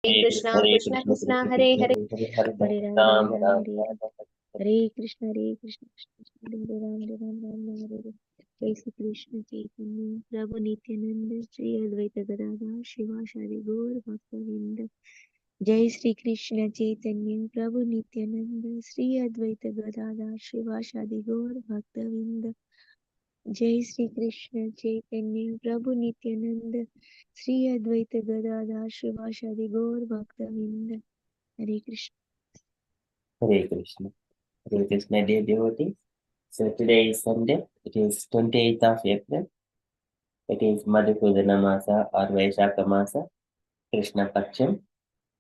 Krishna Krishna Krishna Hare Hare Hare Ram Hare Ram Hare Krishna Krishna Krishna Hare Ram Hare Ram Jai Shri Krishna Chaitanya Prabhu Nityananda Shri Advaita Gadadhar Shivasari Gaur Bhaktavinda Jai Shri Krishna Chaitanya Prabhu Nityananda Shri Advaita Gadadhar Shivasari Gaur Bhaktavinda Jai Shri Krishna Chaitanya Prabhu Nityananda Shri Advaita Gadadhar Shivasari Gaur Bhaktavinda Hare Krishna. Hare Krishna. Hare Krishna, dear devotees. So today is Sunday. It is 28th of April. It is Madhusudana Masa or Vaishakha Masa, Krishna Paksham,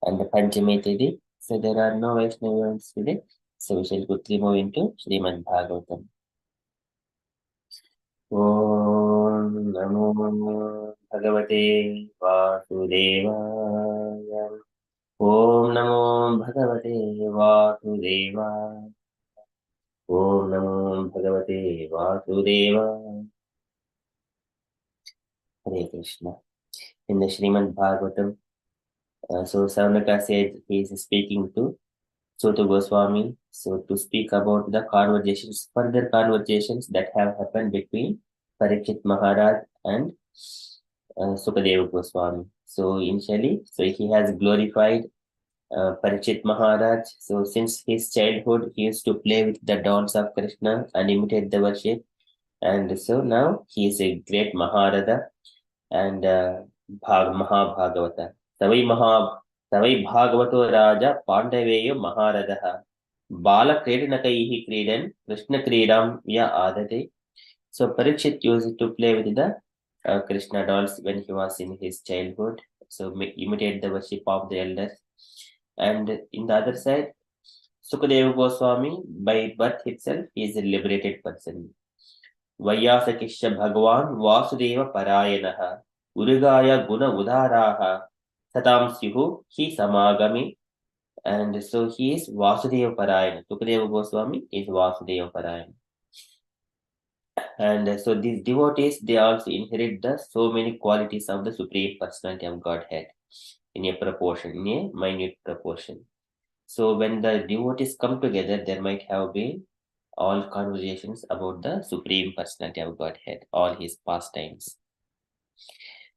and the Panchami Tithi. So there are no Vaishnava events today. So we shall quickly move into Srimad Bhagavatam. Om Namo Bhagavate Vasudevaya. Om Namo Bhagavate Vasudevaya. Om Namo Bhagavate Vasudevaya. Hare Krishna. In the Srimad Bhagavatam, so Saunaka said he is speaking to Suta Goswami, so to speak about the further conversations that have happened between Parikshit Maharaj and Sukadeva Goswami. So initially, so he has glorified Parikshit Maharaj. So since his childhood, he used to play with the dolls of Krishna and imitate the worship. And so now he is a great Maharada and Mahabhagavata. Savai Bhagavato Raja Pandaveyo Maharadaha. Bala Kredanakaihi Kredan Krishna Kredam Ya Adate. So Parikshit used to play with the Krishna dolls when he was in his childhood. So imitate the worship of the elders. And in the other side, Sukadeva Goswami, by birth itself, is a liberated person. Vayasakisha Bhagavan Vasudeva Parayanaha Urugaya Guna Udaraha Satam Syuhu Hi Samagami. And so he is Vasudeva Parayana. Sukadeva Goswami is Vasudeva Parayana. And so these devotees, they also inherit so many qualities of the Supreme Personality of Godhead in a minute proportion. So when the devotees come together, there might have been all conversations about the Supreme Personality of Godhead, all his pastimes.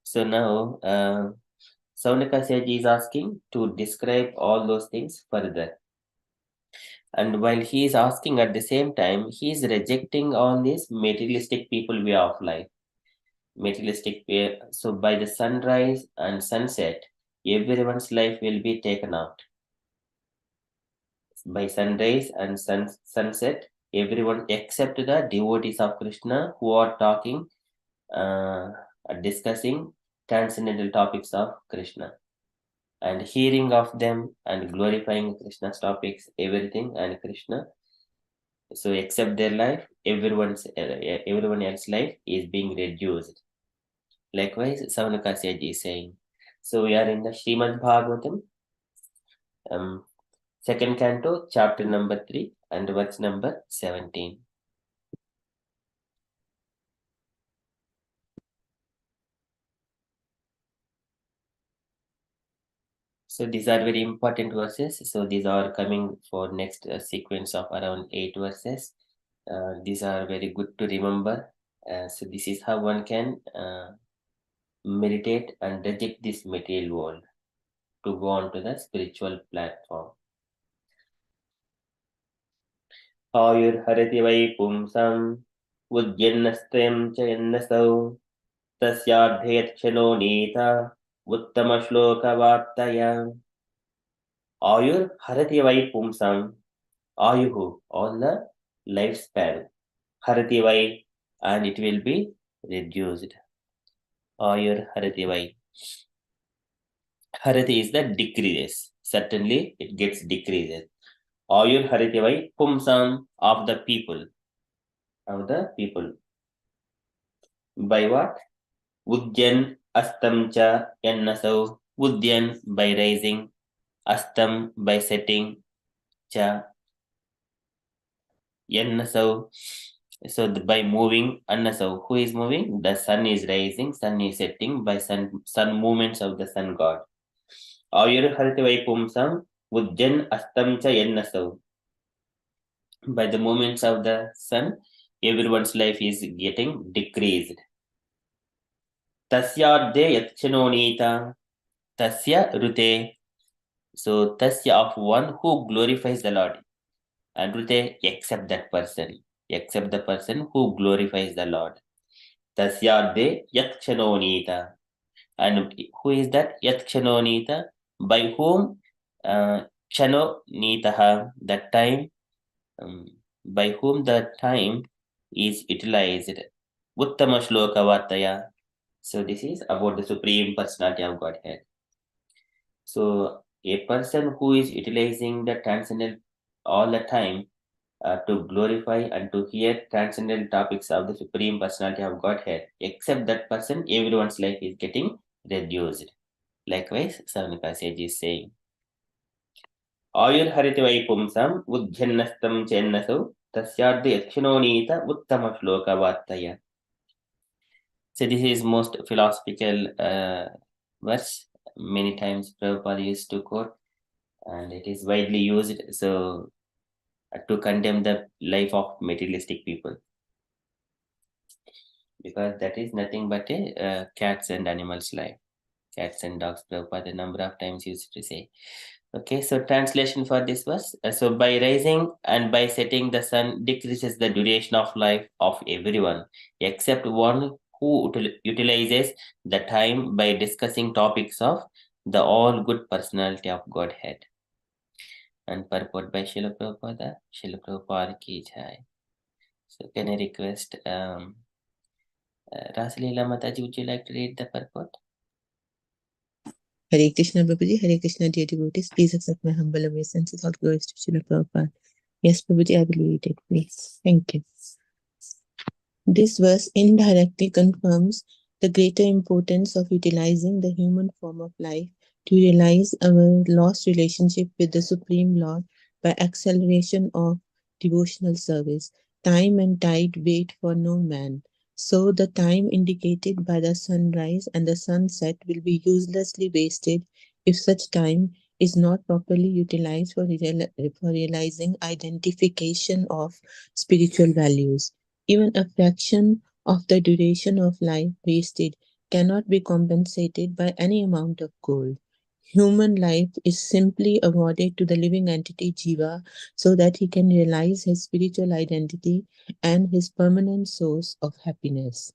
So now, Saunaka Saji is asking to describe all those things further. And while he is asking at the same time, he is rejecting all this materialistic people way of life. Materialistic way. So by the sunrise and sunset, everyone's life will be taken out. By sunrise and sunset, everyone except the devotees of Krishna who are talking, discussing transcendental topics of Krishna and hearing of them and glorifying Krishna's topics, everything and Krishna. So except their life, everyone else's life is being reduced. Likewise, Savanaka Saji is saying. So we are in the Srimad Bhagavatam, second canto, chapter number 3 and verse number 17. So these are very important verses. So these are coming for next sequence of around 8 verses. These are very good to remember. So this is how one can meditate and reject this material world to go on to the spiritual platform. Ayur harati vai pumsam udyanastam chayannasau tasyardhayat chano nita uttama shloka vartaya. Ayur harati vai pumsam. Ayuhu, all the lifespan. Harati vai, and it will be reduced. Ayur harati vai. Harati is the decreases. Certainly, it gets decreases. Ayur harati vai pumsam, of the people. Of the people. By what? Udyan astam cha yannasau. Udyan by rising. Astam by setting. Cha yannasau. So by moving, annasau, who is moving? The sun is rising, sun is setting by sun movements of the sun god. Ayurhartivai pumsam Vujjan astam cha yennasau. By the movements of the sun, everyone's life is getting decreased. Tasyadde yatchanonita tasya rute. So tasya of one who glorifies the Lord. And rute, accept that person. Accept the person who glorifies the Lord. Tasyadde yatchanonita. And who is that? Yatchanonita. By whom? Chano nitaha. That time. By whom the time is utilized. Uttama Shloka Vataya. So this is about the Supreme Personality of Godhead. So a person who is utilizing the transcendental all the time to glorify and to hear transcendental topics of the Supreme Personality of Godhead, except that person, everyone's life is getting reduced. Likewise, Savanaka Sage is saying, Ayurhariti Vaipumsam Udjannastam Chennasau Tasyadhi Yakshinonita Uttama Shloka Vataya. So this is most philosophical verse. Many times Prabhupada used to quote, and it is widely used so to condemn the life of materialistic people, because that is nothing but a cats and animals life. Cats and dogs, Prabhupada a number of times used to say. Okay, so translation for this verse. So by rising and by setting, the sun decreases the duration of life of everyone, except one who utilizes the time by discussing topics of the all good personality of Godhead. And purport by Srila Prabhupada. Srila Prabhupada ki jai. So can I request Rasalila Mataji, would you like to read the purport? Hare Krishna, Prabhuji. Hare Krishna, dear devotees. Please accept my humble obeisances. All glories to Srila Prabhupada. Yes, Prabhuji, I will read it, please. Thank you. This verse indirectly confirms the greater importance of utilizing the human form of life to realize our lost relationship with the Supreme Lord by acceleration of devotional service. Time and tide wait for no man. So the time indicated by the sunrise and the sunset will be uselessly wasted if such time is not properly utilized for realizing identification of spiritual values. Even a fraction of the duration of life wasted cannot be compensated by any amount of gold. Human life is simply awarded to the living entity Jiva so that he can realize his spiritual identity and his permanent source of happiness.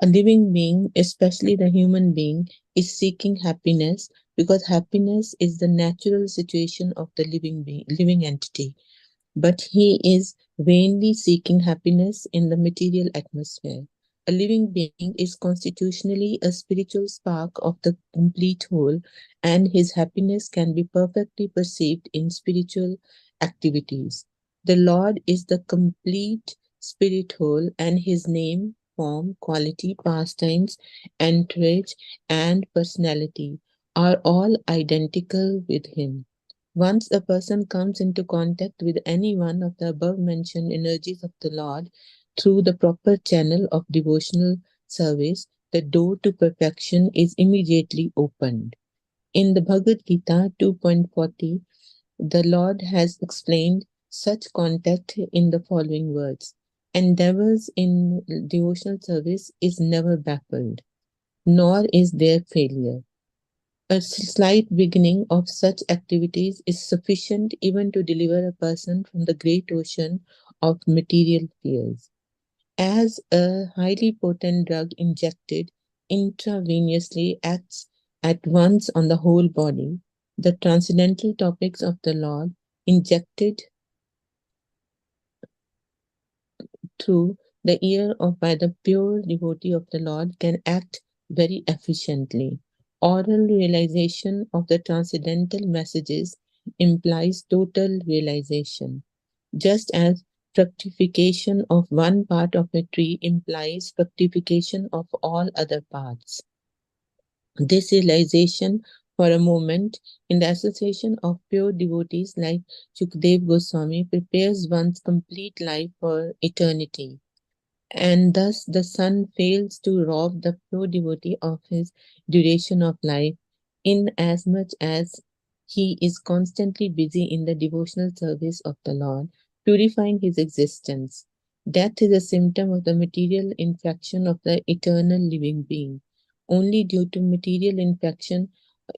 A living being, especially the human being, is seeking happiness because happiness is the natural situation of the living entity, but he is vainly seeking happiness in the material atmosphere. A living being is constitutionally a spiritual spark of the complete whole, and his happiness can be perfectly perceived in spiritual activities. The Lord is the complete spirit whole, and his name, form, quality, pastimes, entourage, and personality are all identical with him. Once a person comes into contact with any one of the above mentioned energies of the Lord through the proper channel of devotional service, the door to perfection is immediately opened. In the Bhagavad Gita 2.40, the Lord has explained such contact in the following words: endeavors in devotional service is never baffled, nor is there failure. A slight beginning of such activities is sufficient even to deliver a person from the great ocean of material fears. As a highly potent drug injected intravenously acts at once on the whole body, the transcendental topics of the Lord, injected through the ear of by the pure devotee of the Lord, can act very efficiently. Oral realization of the transcendental messages implies total realization, just as fructification of one part of a tree implies fructification of all other parts. This realization for a moment in the association of pure devotees like Shukdev Goswami prepares one's complete life for eternity, and thus the sun fails to rob the pure devotee of his duration of life inasmuch as he is constantly busy in the devotional service of the Lord, purifying his existence. Death is a symptom of the material infection of the eternal living being. Only due to material infection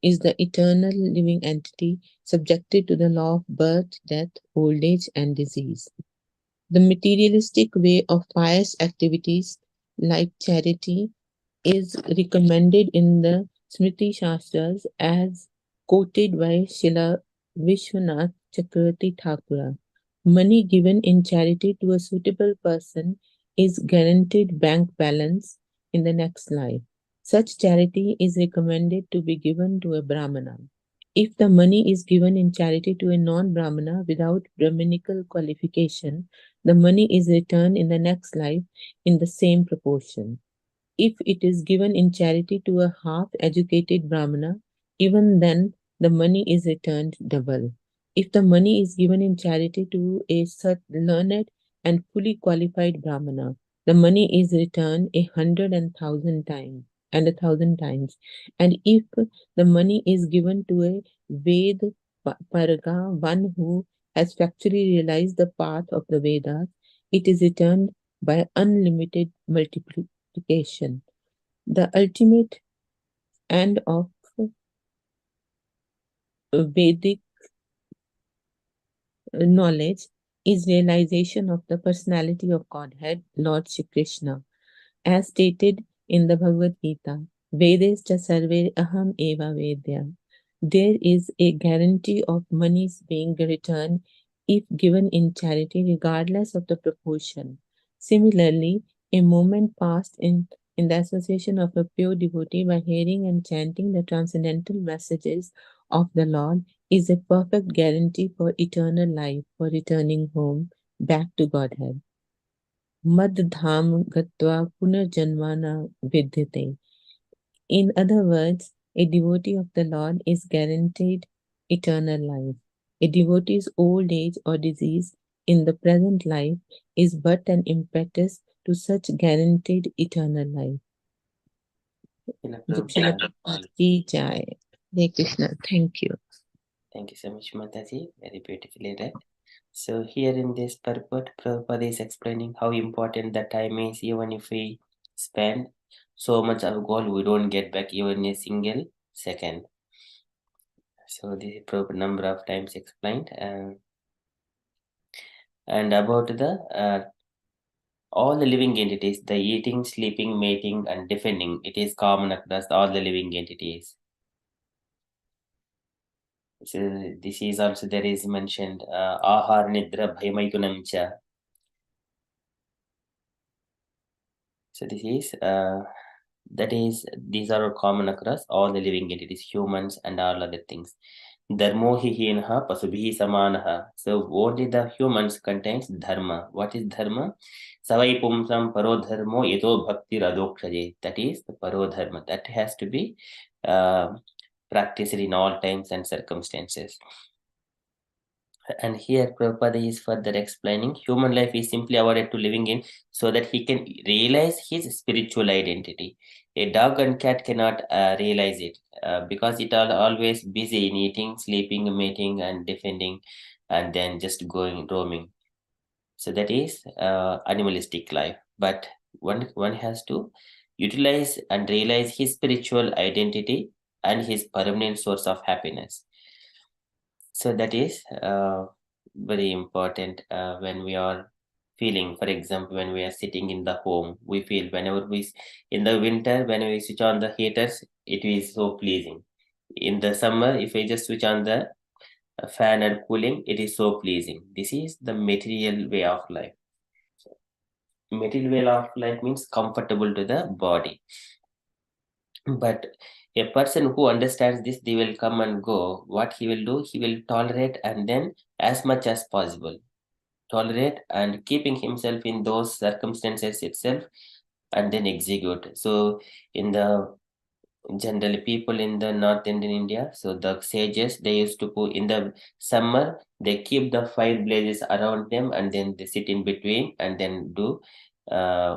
is the eternal living entity subjected to the law of birth, death, old age, and disease. The materialistic way of pious activities like charity is recommended in the Smriti Shastras as quoted by Srila Vishwanath Chakravarti Thakura. Money given in charity to a suitable person is guaranteed bank balance in the next life. Such charity is recommended to be given to a Brahmana. If the money is given in charity to a non-Brahmana without Brahminical qualification, the money is returned in the next life in the same proportion. If it is given in charity to a half-educated Brahmana, even then the money is returned double. If the money is given in charity to a learned and fully qualified Brahmana, the money is returned 100,000 times and 1,000 times. And if the money is given to a Ved Paraga, one who has factually realized the path of the Vedas, it is returned by unlimited multiplication. The ultimate end of Vedic knowledge is realization of the personality of Godhead, Lord Shri Krishna. As stated in the Bhagavad Gita, Vedescha sarve aham eva vedya. There is a guarantee of monies being returned if given in charity, regardless of the proportion. Similarly, a moment passed in the association of a pure devotee by hearing and chanting the transcendental messages of the Lord is a perfect guarantee for eternal life, for returning home back to Godhead. Madham gatva punarjanmana vidyate. In other words, a devotee of the Lord is guaranteed eternal life. A devotee's old age or disease in the present life is but an impetus to such guaranteed eternal life. Srila Prabhupada ki jai. Hare Krishna. Thank you. Thank you so much, Mataji. Very beautifully read. So here in this purport, Prabhupada is explaining how important the time is. Even if we spend so much of gold, we don't get back even a single second. So this is Prabhupada number of times explained. And about the all the living entities, the eating, sleeping, mating, and defending, it is common across all the living entities. So this is also there is mentioned ahar nidra bhayamaitunam cha. So this is these are common across all the living entities, humans and all other things. Dharmo hi hinha pasubhi samanaha. So only the humans contains dharma. What is dharma? Savai pumsam paro dharmo yato bhakti radokshaje. That is the paro dharma. That has to be practiced in all times and circumstances. And here Prabhupada is further explaining human life is simply awarded to living in so that he can realize his spiritual identity. A dog and cat cannot realize it because it are always busy in eating, sleeping, mating, and defending, and then just going roaming. So that is animalistic life. But one has to utilize and realize his spiritual identity and his permanent source of happiness. So that is very important when we are feeling, for example, when we are sitting in the home, we feel whenever in the winter, when we switch on the heaters, it is so pleasing. In the summer, if I just switch on the fan and cooling, it is so pleasing. This is the material way of life. Material way of life means comfortable to the body. But a person who understands this, they will come and go. What he will do, he will tolerate and then as much as possible. Tolerate and keeping himself in those circumstances itself and then execute. So in the generally people in the North Indian India, so the sages, they used to put in the summer, they keep the fire blazes around them and then they sit in between and then do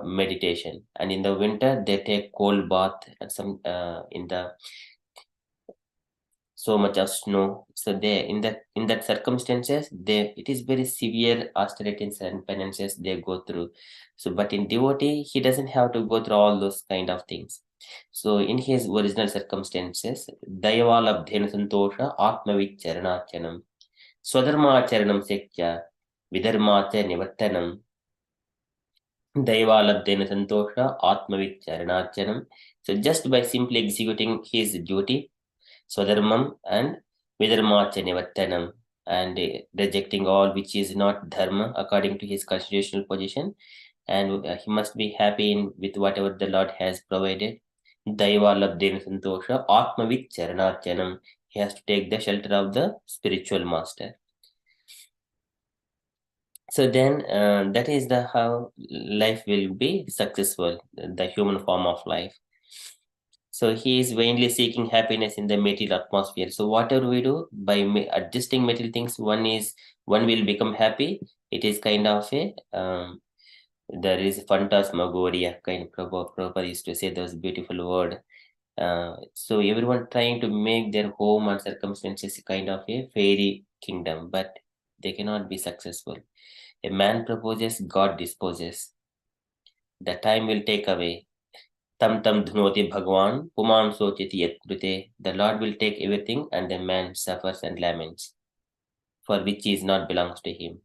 meditation. And in the winter they take cold bath and some in the so much of snow. So they in that circumstances, it is very severe austerities and penances they go through. So but in devotee, he doesn't have to go through all those kind of things. So in his original circumstances, Dayavalabdhena Santosha Atmaviccharanachanam Swadharmacharanam Sekya Vidharmacha Nivattanam Daivalabdhena Santosha Atmaviccharanachanam. So just by simply executing his duty, Swadharmam and Vidharmacha Nivattanam, and rejecting all which is not dharma according to his constitutional position, and he must be happy with whatever the Lord has provided. Daivalabdhena Santosha Atmaviccharanachanam. He has to take the shelter of the spiritual master. So then that is the how life will be successful, the human form of life. So he is vainly seeking happiness in the material atmosphere. So whatever we do by adjusting material things, one will become happy. It is kind of a there is phantasmagoria kind of Prabhupada used to say those beautiful word. So everyone trying to make their home and circumstances kind of a fairy kingdom, but they cannot be successful. A man proposes, God disposes. The time will take away. Tam tam dhnoti bhagwan, puman sochiti yat krute. The Lord will take everything and the man suffers and laments for which is not belongs to him.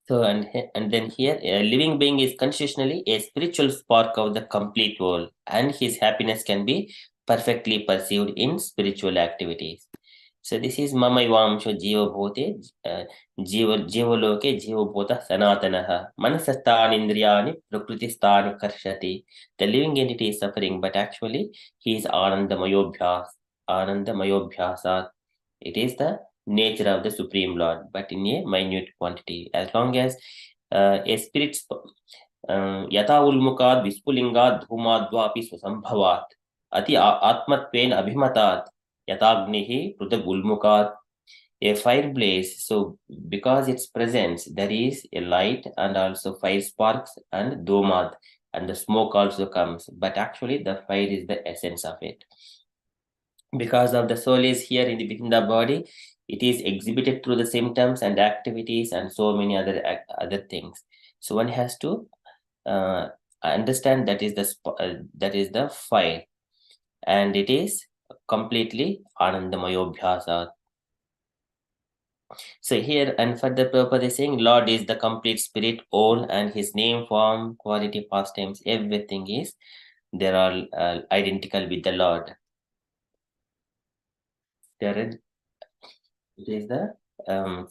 So and then here, a living being is constitutionally a spiritual spark of the complete world, and his happiness can be perfectly perceived in spiritual activities. So this is Mamayvamsho Jiva Bhote Jivaloke Jiva Bhota Sanatanaha Manasastani Indriyani Prakrutistani Karshati. The living entity is suffering, but actually he is Anandamayobhyasat. It is the nature of the Supreme Lord, but in a minute quantity. As long as a spirit Yata Ulmukad Vispulinga Dhumadvapi Susambhavat Ati Atmatven Abhimatat Yatagnihi Pruthag Ulmukat, a fire blaze. So because its presence, there is a light and also fire sparks and domad, and the smoke also comes. But actually the fire is the essence of it. Because of the soul is here within the body, it is exhibited through the symptoms and activities and so many other things. So one has to understand that is the fire, and it is completely Anandamayobhyasa. So here, and for the purpose is saying Lord is the complete spirit, all, and his name, form, quality, pastimes, everything is they are identical with the Lord. It is the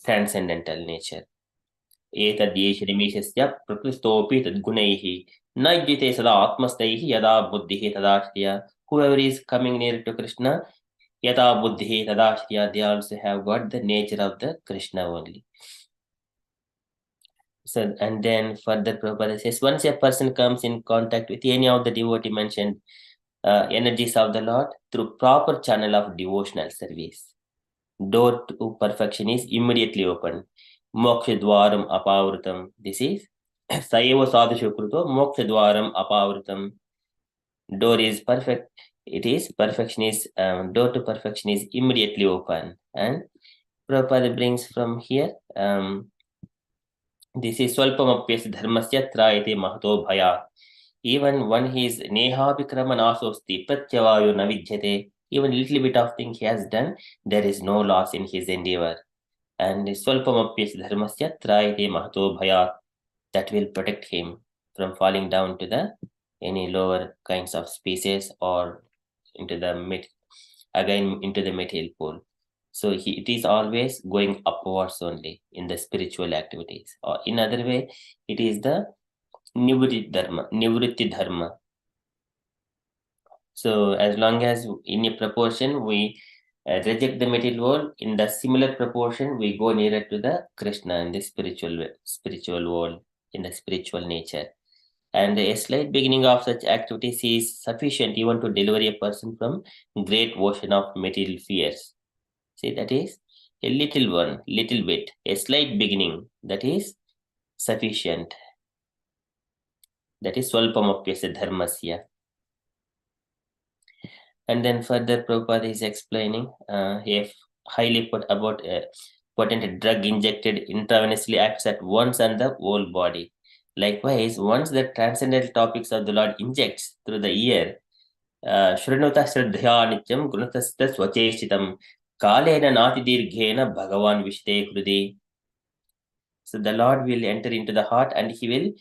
transcendental nature. एतद्येषनिमेषस्य प्रकृष्टोऽपि तद्गुणैः न युज्यते सदा आत्मस्थैः यदा बुद्धिः तदा Shriya. Whoever is coming near to Krishna, yata buddhi tada shriya, they also have got the nature of the Krishna only. So, and then further Prabhupada says, once a person comes in contact with any of the devotee mentioned energies of the Lord through proper channel of devotional service, door to perfection is immediately opened. Moksha dwaram apavrutam. This is Saeva sadhushu kruto moksha dwaram apavrutam. Door is perfect. It is perfection is door to perfection is immediately open. And Prabhupada brings from here this is swalpamapyas dharmasya trayate mahato bhaya. Even when he is neha vikrama nasosti pratyavayo navidyate, even little bit of thing he has done, there is no loss in his endeavor. And swalpamapyas dharmasya trayate mahato bhaya, that will protect him from falling down to the any lower kinds of species or into the material pool. So it is always going upwards only in the spiritual activities. Or in other way, it is the nivritti dharma. So as long as in a proportion we reject the material world, in the similar proportion we go nearer to the Krishna in the spiritual world, in the spiritual nature. And a slight beginning of such activities is sufficient even to deliver a person from great ocean of material fears. See, that is a little bit, a slight beginning, that is sufficient. That is swalpamapyasya dharmasya. And then further Prabhupada is explaining a highly potent drug injected intravenously acts at once on the whole body. Likewise, once the transcendental topics of the Lord injects through the ear, Shrinuta Shraddhya Nityam Gunatasta Swacheshitam Kalena Natidirghena Bhagavan Vishte Hrudi. So the Lord will enter into the heart and he will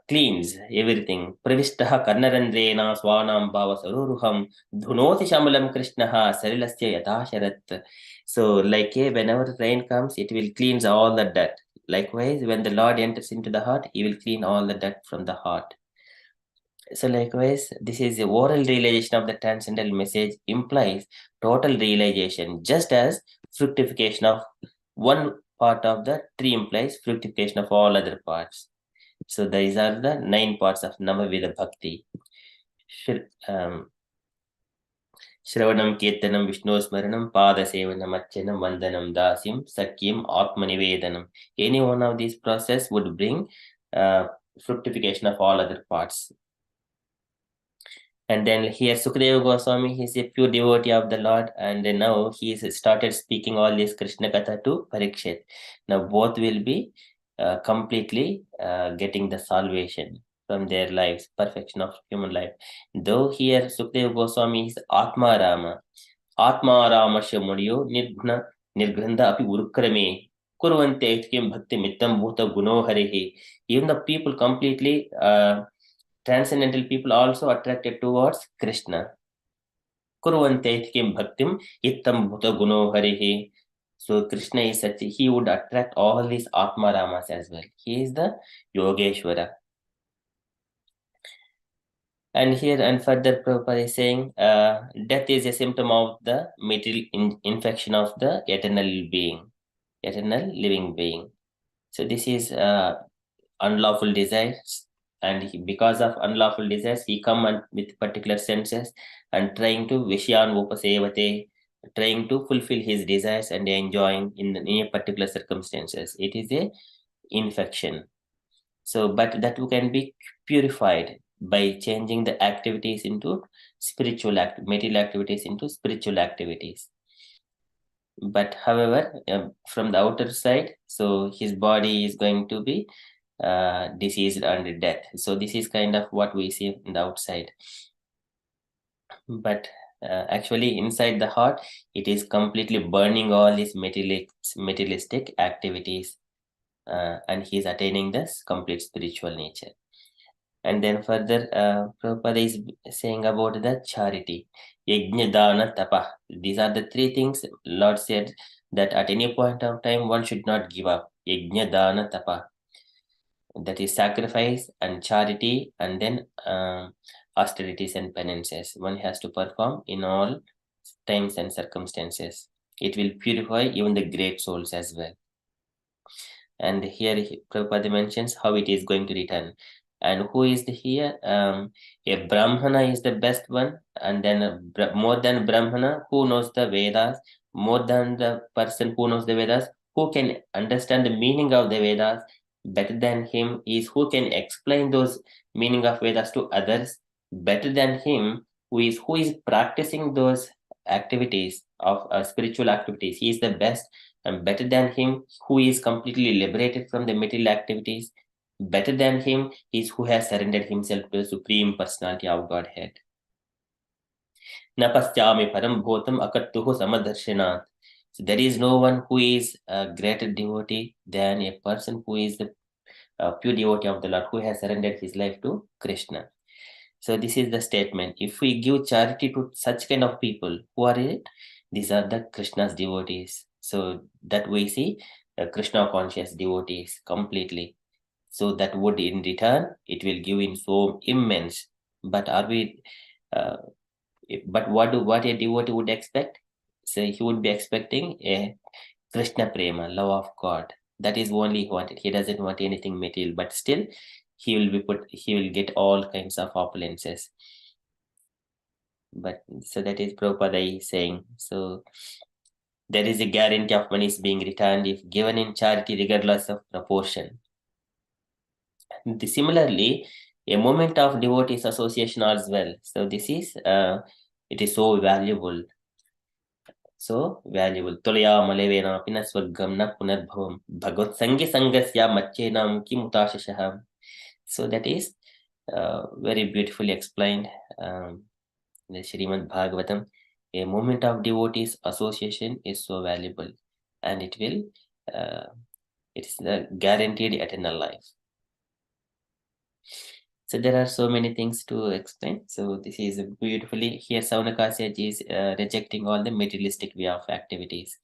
cleanse everything. Pravishtaha Karnarandrena Swanam Bhava Saruruham Dhunoti Shamalam Krishnaha Sarilasya Yatasharat. So like whenever rain comes, it will cleanse all the dirt. Likewise, when the Lord enters into the heart, he will clean all the dirt from the heart. So likewise, this is the oral realization of the transcendental message implies total realization, just as fructification of one part of the tree implies fructification of all other parts. So these are the 9 parts of Namaveda Bhakti. Shravanam, Kirtanam, Vishnu Smaranam, Pada Sevanam, Archanam, Vandanam, Dasyam, Sakyam, Atmanivedanam. Any one of these process would bring fructification of all other parts. And then here Sukadeva Goswami, he is a pure devotee of the Lord, and now he is started speaking all this Krishna Katha to Parikshit. Now both will be completely getting the salvation from their lives, perfection of human life. Though here Sukadeva Goswami is Atma Rama Shamunyo Nirgranda Api Urukrame Kurvante Etkim Bhakti Mittam Bhuta Guno Harihi. Even the people completely transcendental people also attracted towards Krishna. Kurvante Etkim Bhaktim Ittam Bhuta Guno Harihi. So Krishna is such, he would attract all these Atma Ramas as well. He is the Yogeshwara. And here and further Prabhupada is saying death is a symptom of the material infection of the eternal living being. So this is unlawful desires, and because of unlawful desires he come with particular senses and trying to Vishyan Upasevate, trying to fulfill his desires and enjoying in a particular circumstances. It is a infection. So but that can be purified by changing the activities into material activities into spiritual activities. But however, from the outer side, so his body is going to be diseased and death. So this is kind of what we see in the outside. But actually inside the heart, it is completely burning all these materialistic activities, and he is attaining this complete spiritual nature. And then further, Prabhupada is saying about the charity, yajna, dana, tapa. These are the 3 things Lord said that at any point of time one should not give up. Yajna, dana, tapa. That is sacrifice and charity, and then austerities and penances. One has to perform in all times and circumstances. It will purify even the great souls as well. And here Prabhupada mentions how it is going to return. And who is here? A Brahmana is the best one, and then more than Brahmana, who knows the Vedas, more than the person who knows the Vedas, who can understand the meaning of the Vedas, better than him is who can explain those meaning of Vedas to others, better than him who is practicing those activities of spiritual activities. He is the best, and better than him who is completely liberated from the material activities. Better than him is who has surrendered himself to the Supreme Personality of Godhead. Napastyami param bhotam akattuhu samadarshanath. So there is no one who is a greater devotee than a person who is the pure devotee of the Lord, who has surrendered his life to Krishna. So this is the statement. If we give charity to such kind of people, who are it? These are the Krishna's devotees. So that we see Krishna conscious devotees completely. So that would in return, it will give in so immense. But are we, but what a devotee would expect? So he would be expecting a Krishna prema, love of God. That is only he wanted. He doesn't want anything material, but still he will get all kinds of opulences. But so that is Prabhupada is saying. So there is a guarantee of money is being returned if given in charity regardless of proportion. Similarly, a moment of devotees association as well. So this is It is so valuable. So valuable. Tulaya malevena pinaswargam na punarbhavam bhagavad sangi sangasya machenam kimutashashaham. So that is very beautifully explained in the Srimad Bhagavatam. A moment of devotees association is so valuable, and it is guaranteed eternal life. So there are so many things to explain. So this is beautifully here. Saunakasya is rejecting all the materialistic way of activities.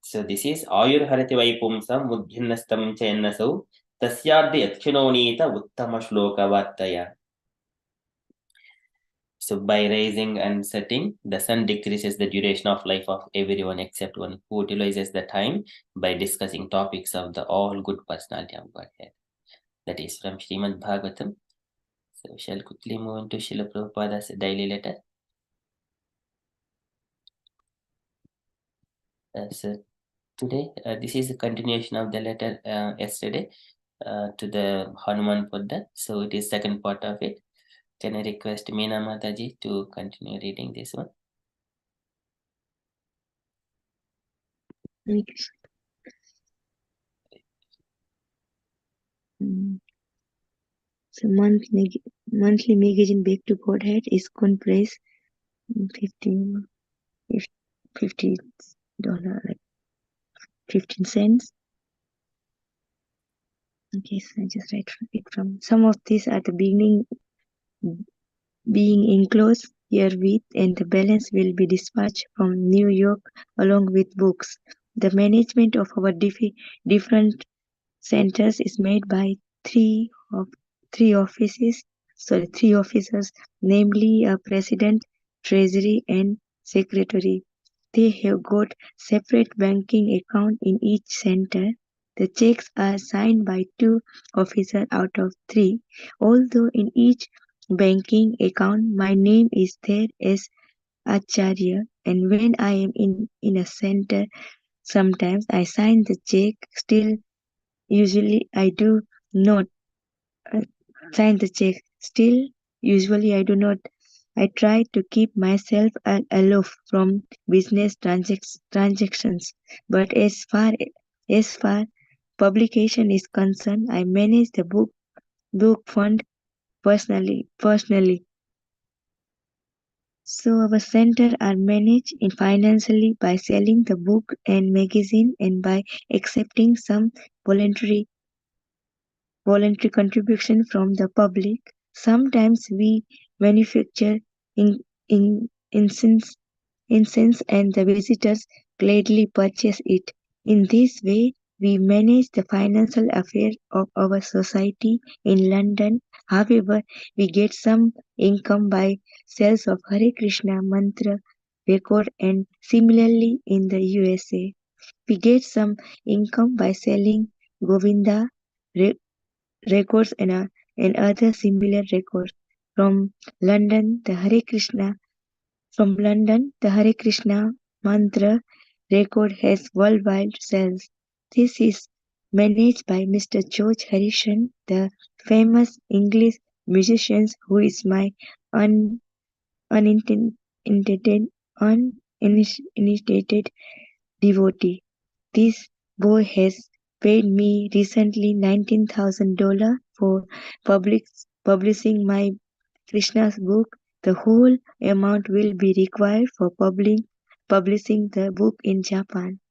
So this is Ayur Harati Vaipumsam Mudhyannastam Chayanasau Tasyadhi Yatchinonita Uttama Shloka Vataya. So by rising and setting, the sun decreases the duration of life of everyone except one who utilizes the time by discussing topics of the all good personality of Godhead. That is from Srimad Bhagavatam. So we shall quickly move into Srila Prabhupada's daily letter. So today, this is a continuation of the letter yesterday to the Hanuman Buddha. So it is second part of it. Can I request Meena Mataji to continue reading this one? Hare Krishna. So monthly magazine Back to Godhead is price $50, like 15 cents. Okay, so I just write it from some of these at the beginning being enclosed herewith, and the balance will be dispatched from New York along with books. The management of our different centers is made by three officers, namely a president, treasury, and secretary. They have got separate banking account in each center. The checks are signed by 2 officers out of 3, although in each banking account my name is there as Acharya, and when I am in a center, sometimes I sign the check. Still, usually I do not sign the check. Still, usually I do not. I try to keep myself aloof from business transactions, but as far publication is concerned, I manage the book fund personally. So our center are managed financially by selling the book and magazine and by accepting some voluntary contribution from the public. Sometimes we manufacture in, incense and the visitors gladly purchase it. In this way, we manage the financial affairs of our society in London. However, we get some income by sales of Hare Krishna mantra record, and similarly in the USA. We get some income by selling Govinda records and other similar records. From London, the Hare Krishna mantra record has worldwide sales. This is managed by Mr. George Harrison, the famous English musician who is my uninitiated devotee. This boy has paid me recently $19,000 for publishing my Krishna's book. The whole amount will be required for publishing the book in Japan.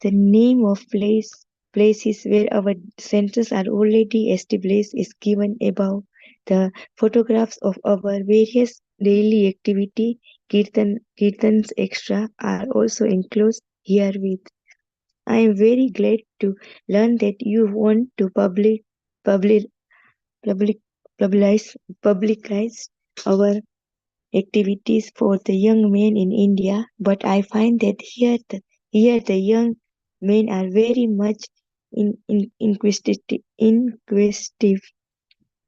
The name of places where our centers are already established is given above. The photographs of our various daily activity kirtans extra are also enclosed herewith. I am very glad to learn that you want to publicize our activities for the young men in India, but I find that here the young men are very much inquisitive.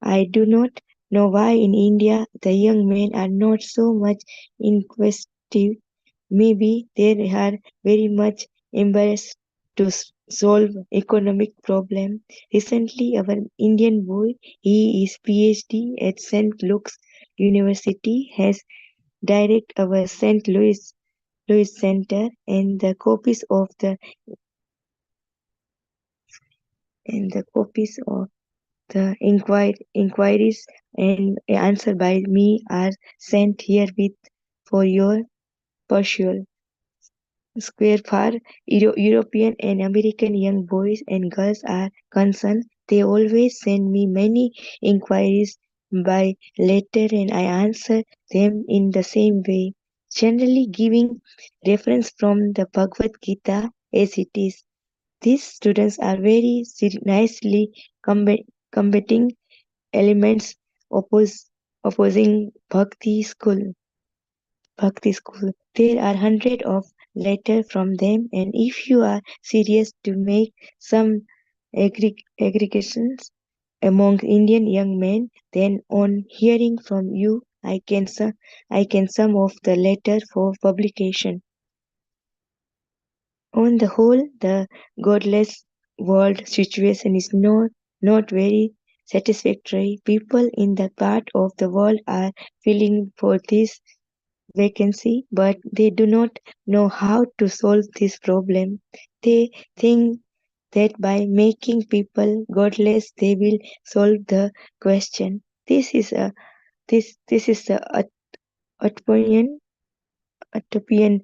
I do not know why in India the young men are not so much inquisitive. Maybe they are very much embarrassed to solve economic problem. Recently, our Indian boy, he is PhD at St. Luke's University has direct our St. Louis Center, and the copies of the inquiries and answer by me are sent herewith for your perusal. Square far European and American young boys and girls are concerned, they always send me many inquiries by letter and I answer them in the same way, generally giving reference from the Bhagavad Gita as it is. These students are very nicely combating elements opposing Bhakti School. There are hundreds of letters from them, and if you are serious to make some aggregations among Indian young men, then on hearing from you, I can sum of the letter for publication. On the whole, the godless world situation is not very satisfactory. People in that part of the world are filling for this vacancy, but they do not know how to solve this problem. They think that by making people godless, they will solve the question. This is a utopian utopian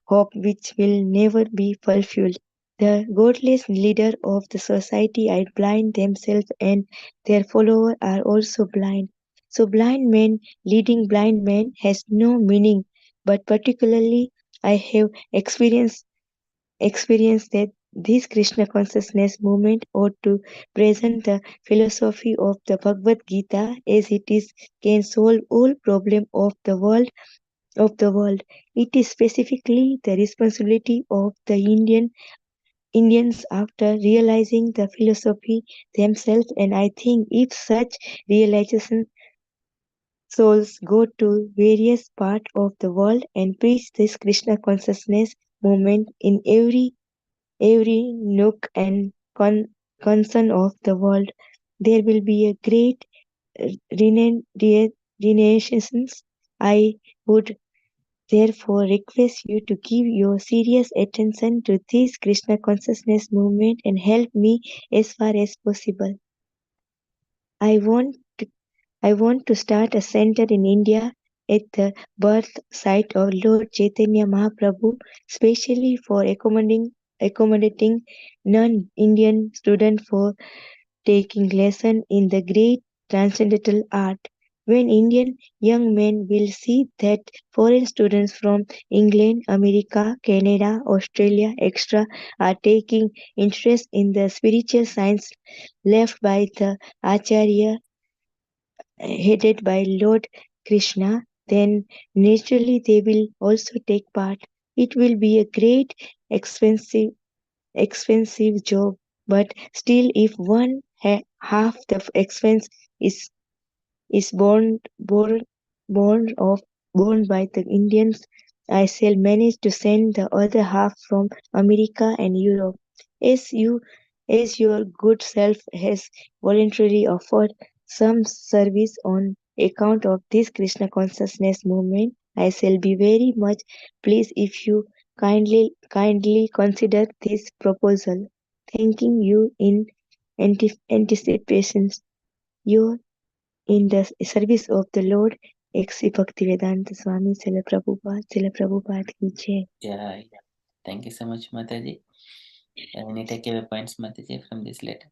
hope which will never be fulfilled. The godless leader of the society are blind themselves and their followers are also blind. So blind men leading blind men has no meaning, but particularly I have experienced that this Krishna consciousness movement ought to present the philosophy of the Bhagavad Gita as it is can solve all problems of the world. It is specifically the responsibility of the Indians after realizing the philosophy themselves, and I think if such realization souls go to various parts of the world and preach this Krishna consciousness movement in every nook and concern of the world, there will be a great renaissance. I would therefore request you to give your serious attention to this Krishna consciousness movement and help me as far as possible. I want to start a center in India at the birth site of Lord Chaitanya Mahaprabhu, specially for accommodating non-Indian students for taking lesson in the great transcendental art. When Indian young men will see that foreign students from England, America, Canada, Australia, etc. are taking interest in the spiritual science left by the Acharya headed by Lord Krishna, then naturally they will also take part. It will be a great expensive job, but still if one half the expense is is borne by the Indians, I shall manage to send the other half from America and Europe. As you as your good self has voluntarily offered some service on account of this Krishna consciousness movement, I shall be very much pleased if you kindly consider this proposal. Thanking you in anticipation. Your in the service of the Lord, X. Bhaktivedanta Swami Srila Prabhupada ki jai. Yeah. Thank you so much, Mataji. Any takeaway points, Mataji, from this letter?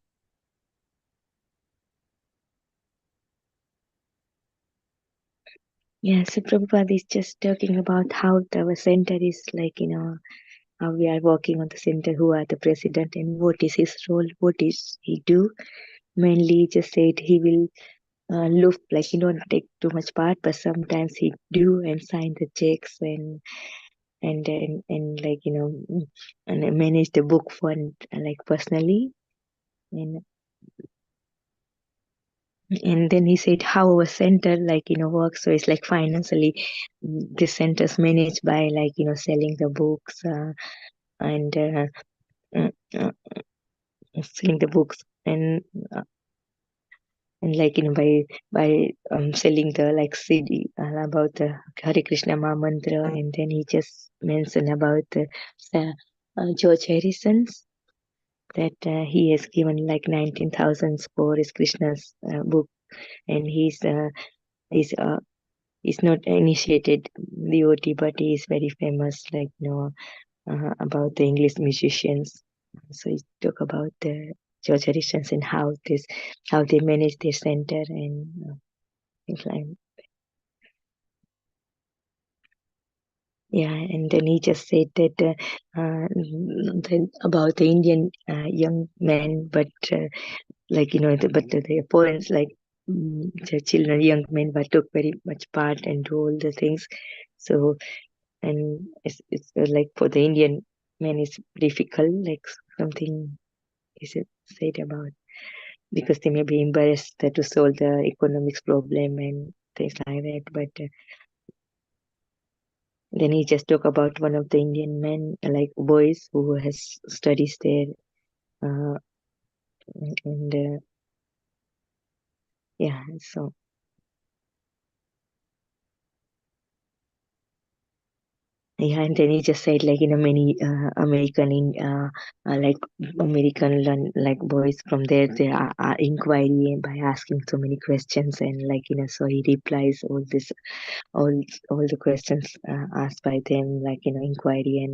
Yeah, so Prabhupada is just talking about how our center is like, how we are working on the center, who are the president and what is his role, what is he do. Mainly he just said he will look like he don't take too much part, but sometimes he do and sign the checks and like and manage the book fund like personally and then he said how our center like works. So it's like financially the center's managed by like selling the books and uh, uh, selling the books and and like by selling the like CD about the Hare Krishna Ma mantra, and then he just mentioned about George Harrison's that he has given like 19,000 for his Krishna's book, and he's not initiated devotee, but he is very famous, like about the English musicians. So he talk about the George Harrison's and how they manage their center and things like. Yeah, and then he just said that about the Indian young men, but like but the parents like the children, young men, but took very much part and do all the things. So and it's like for the Indian men, it's difficult, like something is it said about because they may be embarrassed to solve the economics problem and things like that, but. Then he just talked about one of the Indian men, like boys who has studies there, and yeah, so yeah, and then he just said like many American like American like boys from there they are inquiry by asking so many questions, and like so he replies all the questions asked by them, like inquiry,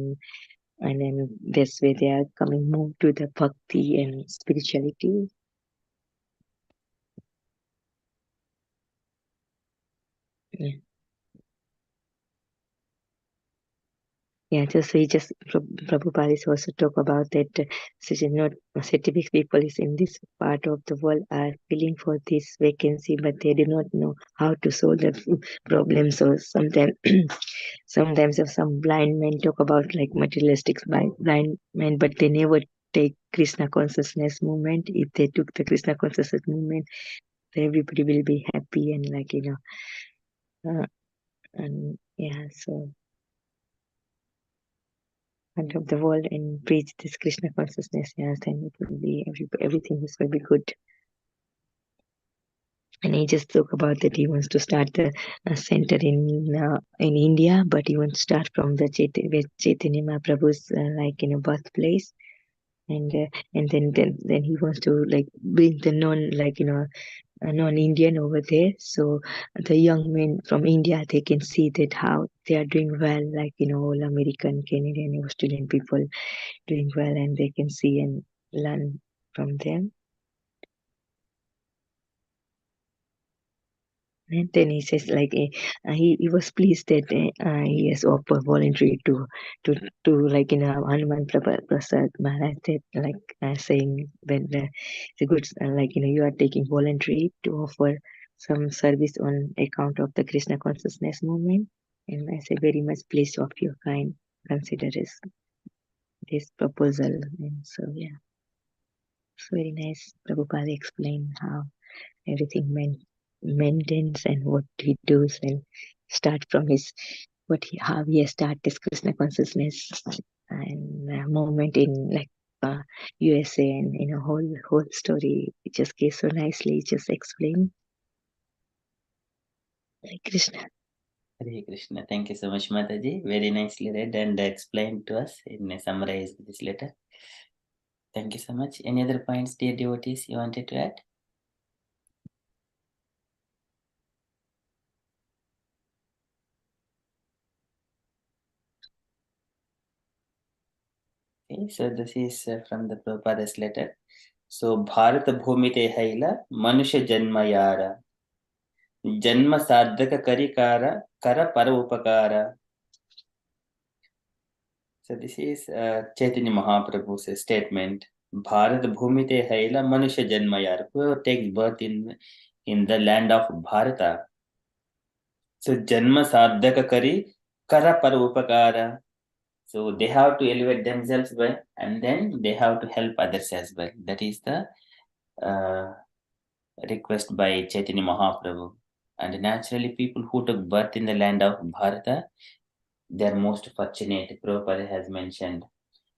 and then this way they are coming more to the bhakti and spirituality. Yeah. Yeah, just he just Prabhupada is also talk about that such not scientific people is in this part of the world are filling for this vacancy, but they do not know how to solve the problems. So sometimes sometimes some blind men talk about like materialistic blind men, but they never take Krishna consciousness movement. If they took the Krishna consciousness movement, everybody will be happy and like and yeah, so of the world and preach this Krishna consciousness, yes, and it will be everything is will be good. And he just talked about that he wants to start the center in India, but he wants to start from the Chaitanya Mahaprabhu's birthplace, and then he wants to like bring the non-Indian over there, so the young men from India they can see that how they are doing well, like all American, Canadian, Australian people doing well, and they can see and learn from them. And then he says like he was pleased that he has offered voluntary to like Hanuman Prasad Maharaj that like saying that it's a good like you are taking voluntary to offer some service on account of the Krishna consciousness movement, and I say very much pleased of your kind consider this proposal, and so yeah, it's very nice. Prabhupada explained how everything maintains and what he does and start from his how he has started this Krishna consciousness and movement in like USA, and whole story it just gave so nicely, just explained like Krishna. Hare Krishna. Thank you so much, Mataji. Very nicely read and explained to us in a summarize this letter. Thank you so much. Any other points, dear devotees, you wanted to add? Okay, so this is from the Prabhupada's letter. So, Bharat Bhumite Haila Manusha Janma Yara Janma Sadhaka Karikara Kara Para Upakara. So this is Chaitanya Mahaprabhu's statement. Bharat Bhumite Haila Manusha Janma Yara. Whoever takes birth in the land of Bharata. So Janma Sadhaka Kari Kara Para Upakara. So they have to elevate themselves well, and then they have to help others as well. That is the request by Chaitanya Mahaprabhu. And naturally, people who took birth in the land of Bharata, they are most fortunate. Prabhupada has mentioned.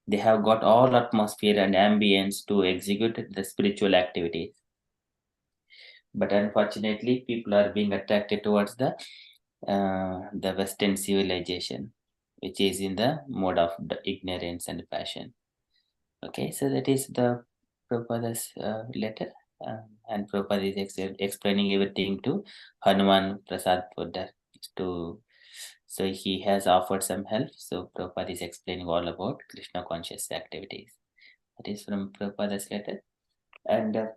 They have got all atmosphere and ambience to execute the spiritual activities. But unfortunately, people are being attracted towards the Western civilization, which is in the mode of the ignorance and passion. Okay, so that is the Prabhupada's letter, and Prabhupada is explaining everything to Hanuman Prasad Poddar. So he has offered some help. So Prabhupada is explaining all about Krishna conscious activities. That is from Prabhupada's letter. And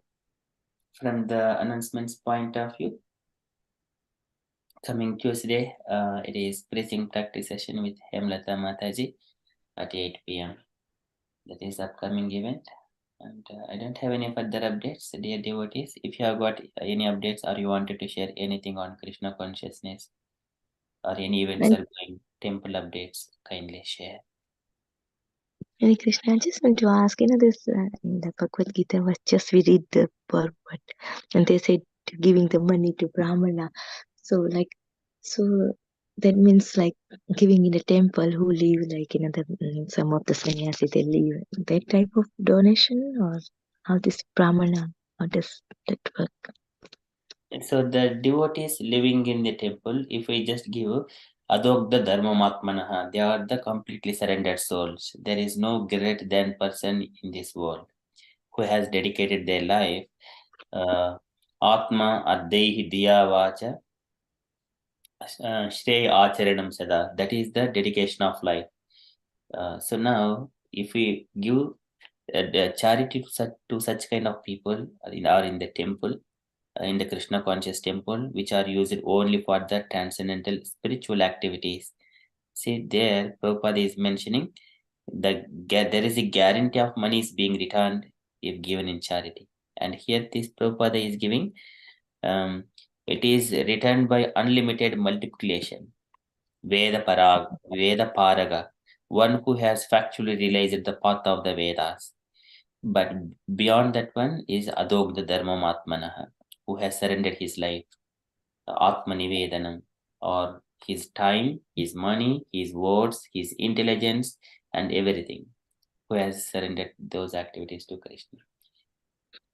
from the announcements point of view, coming Tuesday, it is preaching practice session with Hemlata Mataji at 8 p.m. That is upcoming event. And I don't have any further updates, dear devotees. If you have got any updates or you wanted to share anything on Krishna consciousness or any events are going, temple updates, kindly share. Hare Krishna, I just want to ask, this in the Bhagavad Gita was just we read the purport, and they said giving the money to Brahmana. So that means like giving in a temple who live like some of the sannyasi they live that type of donation, or how this Brahmana, how does that work? So the devotees living in the temple, if we just give Adogda Dharmamatmanaha, they are the completely surrendered souls. There is no greater than person in this world who has dedicated their life. Atma Addehi Diya Vacha Shrey Acharanam Sada. That is the dedication of life. So now, if we give the charity to such kind of people are in the temple, in the Krishna conscious temple, which are used only for the transcendental spiritual activities. See, there Prabhupada is mentioning there is a guarantee of money is being returned if given in charity. And here this Prabhupada is giving, it is returned by unlimited multiplication. Veda Paraga, one who has factually realized the path of the Vedas. But beyond that one is Adogda Dharmamatmanaha, who has surrendered his life, Atmanivedanam, or his time, his money, his words, his intelligence, and everything, who has surrendered those activities to Krishna.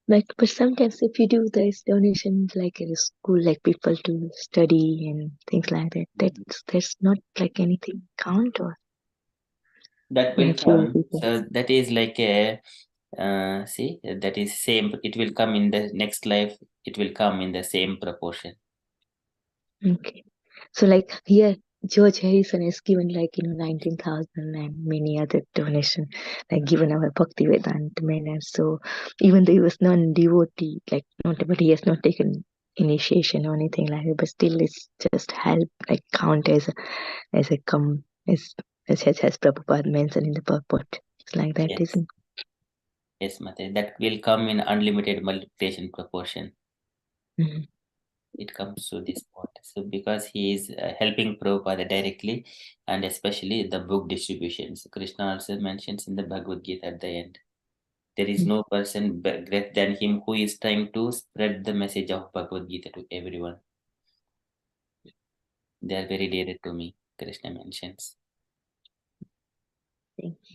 But sometimes if you do this donation like in a school, like people to study and things like that, that's not like anything count, or That will come. So that is like a see, that is same. It will come in the next life. It will come in the same proportion. Okay. So like here, George Harrison has given 19,000 and many other donation, like given our Bhakti Vedanta manner. So even though he was non-devotee, but he has not taken initiation or anything like that, but still it's just help, like count as as Prabhupada mentioned in the purport. It's like that, Yes. isn't it? Yes, Mate. That will come in unlimited multiplication proportion. Mm-hmm. It comes to this point. So because he is helping Prabhupada directly, and especially the book distributions. Krishna also mentions in the Bhagavad Gita at the end, there is no person greater than him who is trying to spread the message of Bhagavad Gita to everyone. They are very dear to me, Krishna mentions.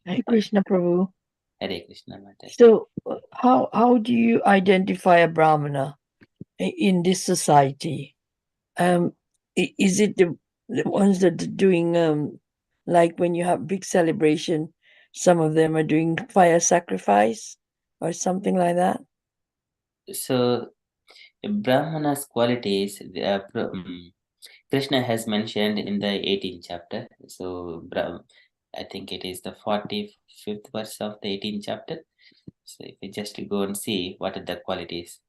Hare Krishna Prabhu. Hare Krishna Mata. So how do you identify a Brahmana in this society? Is it the ones that are doing like when you have big celebration, some of them are doing fire sacrifice or something like that? So Brahmana's qualities, Krishna has mentioned in the 18th chapter. So I think it is the 45th verse of the 18th chapter. So if we just go and see what are the qualities.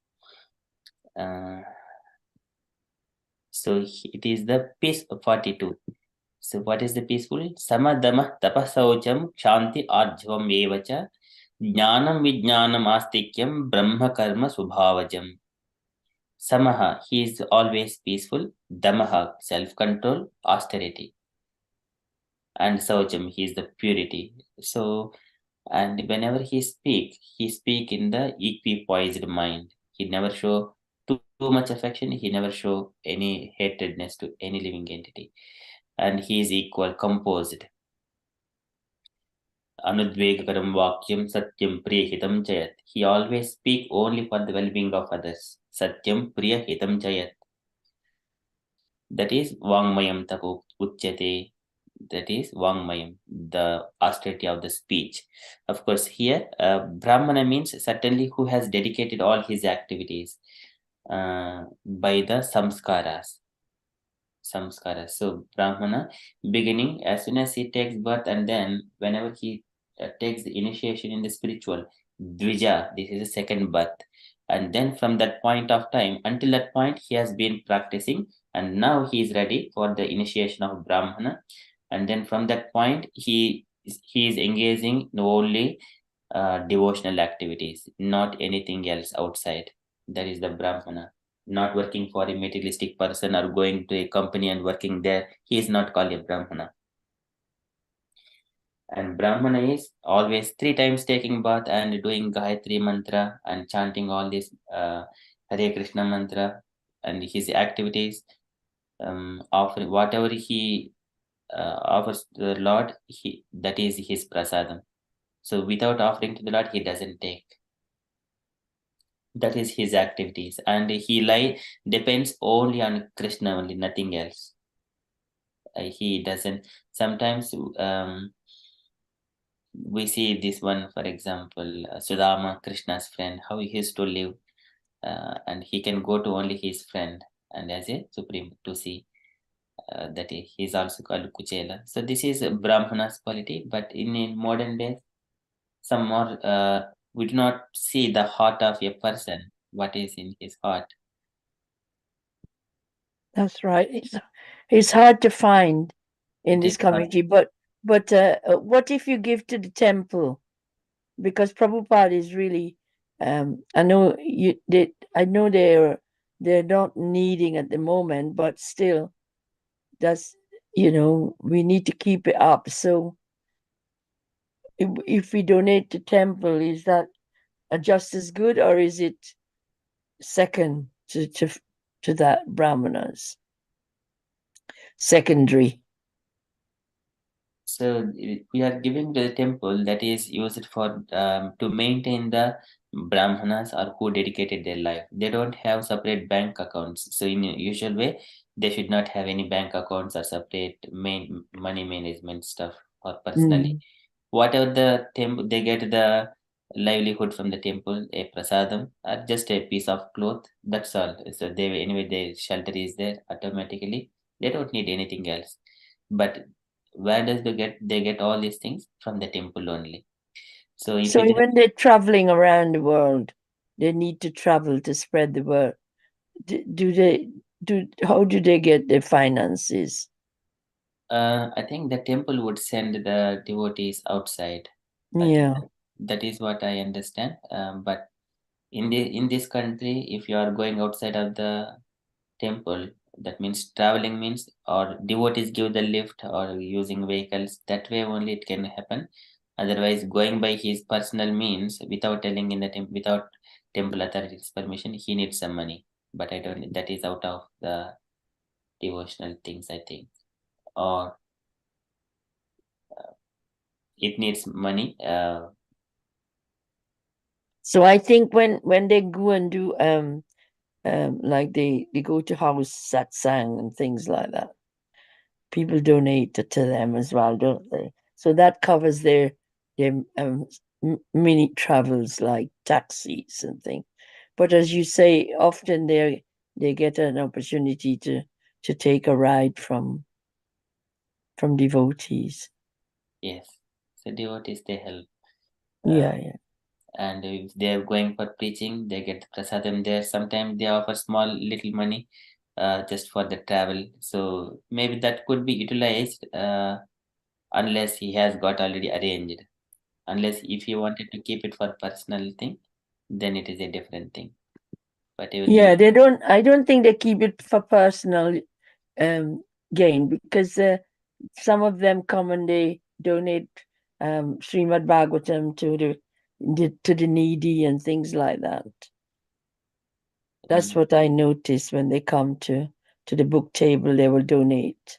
So it is the peace 42. So what is the peaceful? Samadama tapasaucham shanti arjvam evacha jnanam vijnanam astikyam brahma karma subhavajam. Samaha, he is always peaceful. Damaha, self-control, austerity. And Saucham, he is the purity. So, and whenever he speak in the equipoised mind. He never show too much affection. He never show any hatredness to any living entity. And he is equal, composed. Anudvegakaram vakyam satyam priyahitam chayat. He always speak only for the well-being of others. Satyam Priya Hitam Jayat. That is Vangmayam Tapo Uchyate. That is Vangmayam, the austerity of the speech. Of course, here Brahmana means certainly who has dedicated all his activities by the samskaras. Samskara. So Brahmana, beginning as soon as he takes birth, and then whenever he takes the initiation in the spiritual, Dvija, this is the second birth. And then from that point of time, until that point, he has been practicing, and now he is ready for the initiation of Brahmana. And then from that point, he is engaging in only devotional activities, not anything else outside. That is the Brahmana. Not working for a materialistic person or going to a company and working there. He is not called a Brahmana. And Brahmana is always 3 times taking bath and doing Gayatri mantra and chanting all this Hare Krishna mantra and his activities, offering whatever he offers to the Lord, that is his prasadam. So without offering to the Lord, he doesn't take. That is his activities, and he depends only on Krishna, only nothing else. He doesn't. Sometimes we see this one, for example, Sudama, Krishna's friend, how he used to live, and he can go to only his friend, and as a supreme to see that he is also called Kuchela. So this is Brahmana's quality, but in modern days, some more we do not see the heart of a person, what is in his heart. That's right. It's hard to find in this community, but what if you give to the temple? Because Prabhupada is really, I know they're not needing at the moment, but still, that's we need to keep it up. So if we donate to temple, is that just as good, or is it second to that Brahmanas? Secondary. So we are giving to the temple that is used for to maintain the Brahmanas or who dedicated their life. They don't have separate bank accounts. So in a usual way, they should not have any bank accounts or separate money management stuff or personally. Whatever the temple, they get the livelihood from the temple, a prasadam or just a piece of cloth. That's all. So their shelter is there automatically. They don't need anything else. But where does they get all these things? From the temple only. So if So when they're traveling around the world, they need to travel to spread the word. How do they get their finances? I think the temple would send the devotees outside. Yeah. That is what I understand. But in this country, if you are going outside of the temple, that means traveling means, or devotees give the lift or using vehicles, that way only it can happen. Otherwise, going by his personal means without telling without temple authorities permission, he needs some money. But I don't, that is out of the devotional things, I think. Or it needs money. So I think when they go and do like they go to house satsang and things like that, people donate to them as well, don't they? So that covers their mini travels like taxis and things. But as you say, often they get an opportunity to take a ride from devotees. Yes, so devotees they help. Yeah. And if they are going for preaching, they get prasadam there. Sometimes they offer small little money just for the travel. So maybe that could be utilized unless he has got already arranged. Unless if he wanted to keep it for personal thing, then it is a different thing. But Yeah, they don't. I don't think they keep it for personal gain, because some of them come and they donate Srimad Bhagavatam to the needy and things like that. That's what I noticed when they come to the book table. They will donate.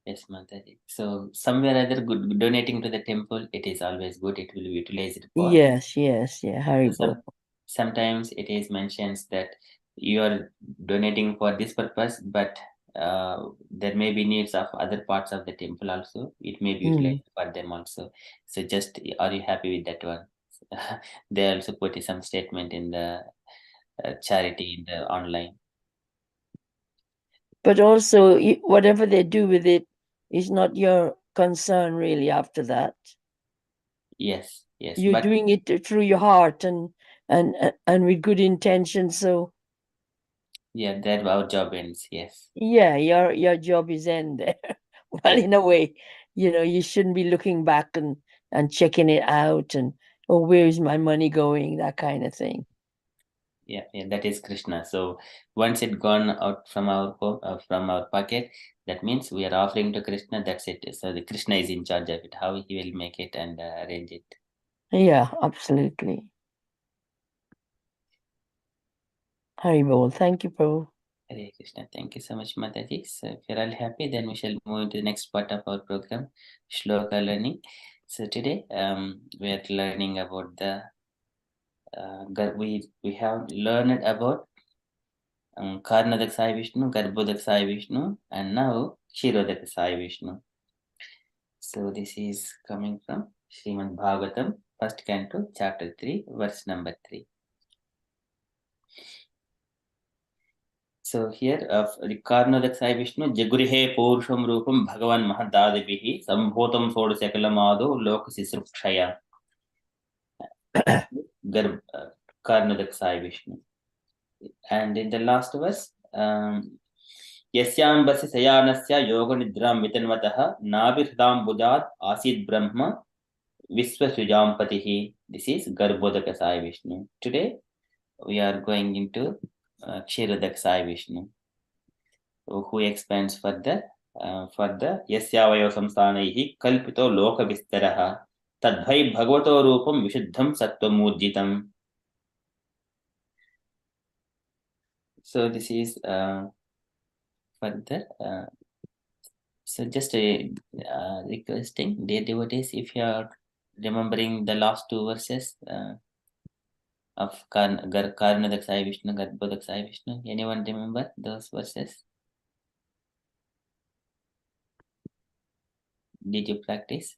Yes, Mataji. So somewhere either donating to the temple, it is always good. It will be utilized for. Yes, yeah, Haribol. sometimes it is mentioned that you are donating for this purpose, but there may be needs of other parts of the temple also. It may be utilized for them also. So just, are you happy with that one? They also put some statement in the charity in the online. But also, whatever they do with it is not your concern really after that. Yes, yes. You're but doing it through your heart and with good intention. So yeah, that our job ends. Yes. yeah, your job is end there. Well, Yes. in a way, you shouldn't be looking back and checking it out and, oh, where is my money going? That kind of thing. Yeah, that is Krishna. So once it gone out from our home, from our pocket, that means we are offering to Krishna. That's it. So the Krishna is in charge of it. How he will make it and arrange it. Yeah, absolutely. Haribol. Thank you, Prabhu. Hare Krishna. Thank you so much, Mataji. So if you're all happy, then we shall move into the next part of our program, Shloka learning. So today, we are learning about the we have learned about Karnadak Sai Vishnu, Garbhodak Sai Vishnu, and now Kshirodak Sai Vishnu. So this is coming from Srimad Bhagavatam, first canto, chapter 3, verse number 3. So here, Karnadak Sai Vishnu, Jagurihe Purusham Rupam Bhagavan Mahadadibihi, Sambhotam Sodasakalamado, Lokasisrukshaya. Karnadak Sai Vishnu. And in the last verse, यस्यांबसि सयानस्य योगनिद्रां वितन्वतः नाभिहृदाम्बुजात् आसीत् ब्रह्म विश्वसृजाम्पतिः. This is Garbhodaka Sai Vishnu. Today we are going into Kshirodak Sai Vishnu, who expands further यस्यावयव संस्थानैः कल्पितो लोकविस्तरः तद्वै भगवतो रूपं विशुद्धं सत्त्वमूर्जितम्. So this is further. So just requesting, dear devotees, if you are remembering the last two verses of Karnadak Sai Vishnu, Garbhodak Sai Vishnu, anyone remember those verses? Did you practice?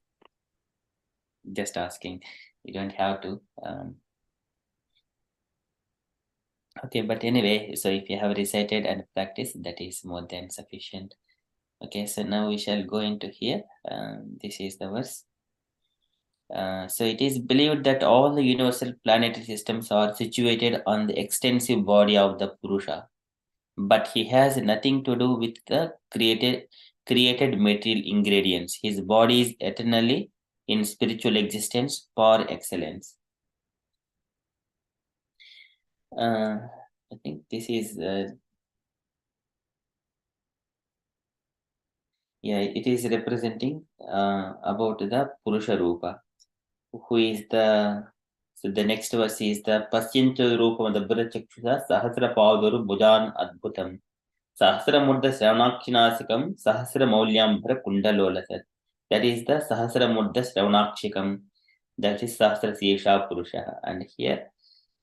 Just asking. You don't have to. Okay, but anyway, so if you have recited and practiced, that is more than sufficient. Okay, so now we shall go into here. This is the verse. So it is believed that all the universal planetary systems are situated on the extensive body of the Purusha, but he has nothing to do with the created material ingredients. His body is eternally in spiritual existence par excellence. I think this is it is representing about the Purusha Rupa, who is the. So the next verse is the Pasyanta Rupam the Buddha Chakshusa Sahasra Pavadoru Bujan Adbhutam Sahasra Murda Sravanakshinashikam Sahasra Maulyambhara Kundalolasat. That is the Sahasra Murda Sravanakshikam. That is Sahasra Sesha Purusha. And here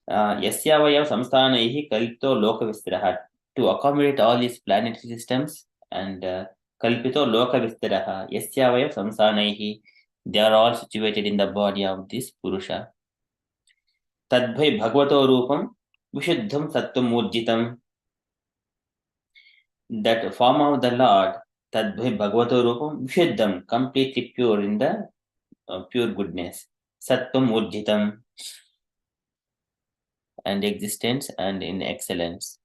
Yasyavaya Samsthanaihi Kalpito Lokavistiraha, to accommodate all these planetary systems, and Kalpito Lokavistiraha Yasyavaya Samsthanaihi, they are all situated in the body of this Purusha. Tadbhai Bhagavato Rupam Vishuddham Sattvam Murjitam. That form of the Lord, Tadbhai Bhagavato Rupam Vishuddham, completely pure in the pure goodness. Sattvam Murjitam, and existence and in excellence.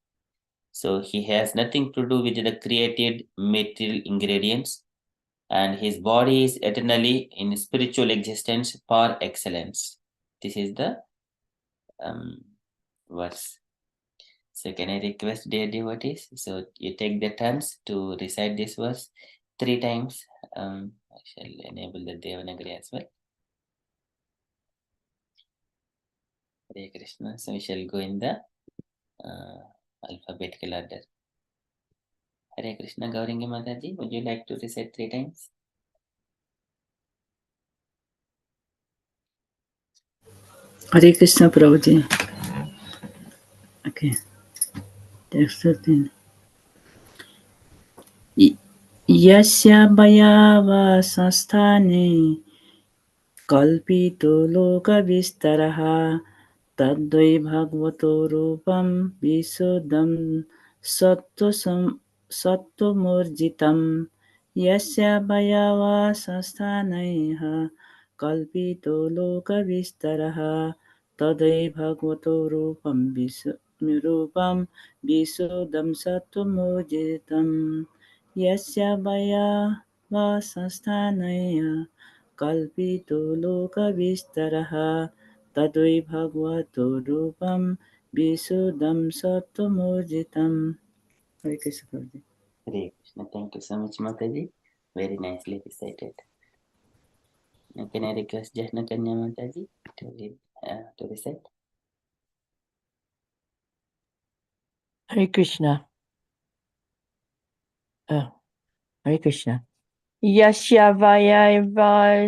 So he has nothing to do with the created material ingredients, and his body is eternally in spiritual existence par excellence. This is the verse. So can I request, dear devotees, so you take the turns to recite this verse 3 times. I shall enable the Devanagari as well. Hare Krishna. So we shall go in the alphabetical order. Hare Krishna. Gauringi Mataji, would you like to recite 3 times? Hare Krishna Prabhuji. Okay. Text 13. Yasya bhayava sanstane kalpito loka vistaraha tadvai bhagavato rupam visuddham sattvamurjitam yasya bhayava sansthaneha kalpito loka vistaraha tadvai bhagavato rupam visuddham sattvamurjitam yasya bhayava sansthanaya kalpito loka vistaraha tadvai bhagavato rupam visuddham sattvamurjitam. Hare Krishna Prabhuji. Hare Krishna. Thank you so much, Mataji. Very nicely recited. Now, can I request Jashna Kanya Mataji to lead, to recite? Hare Krishna. Hare Krishna. Yasya vayaiva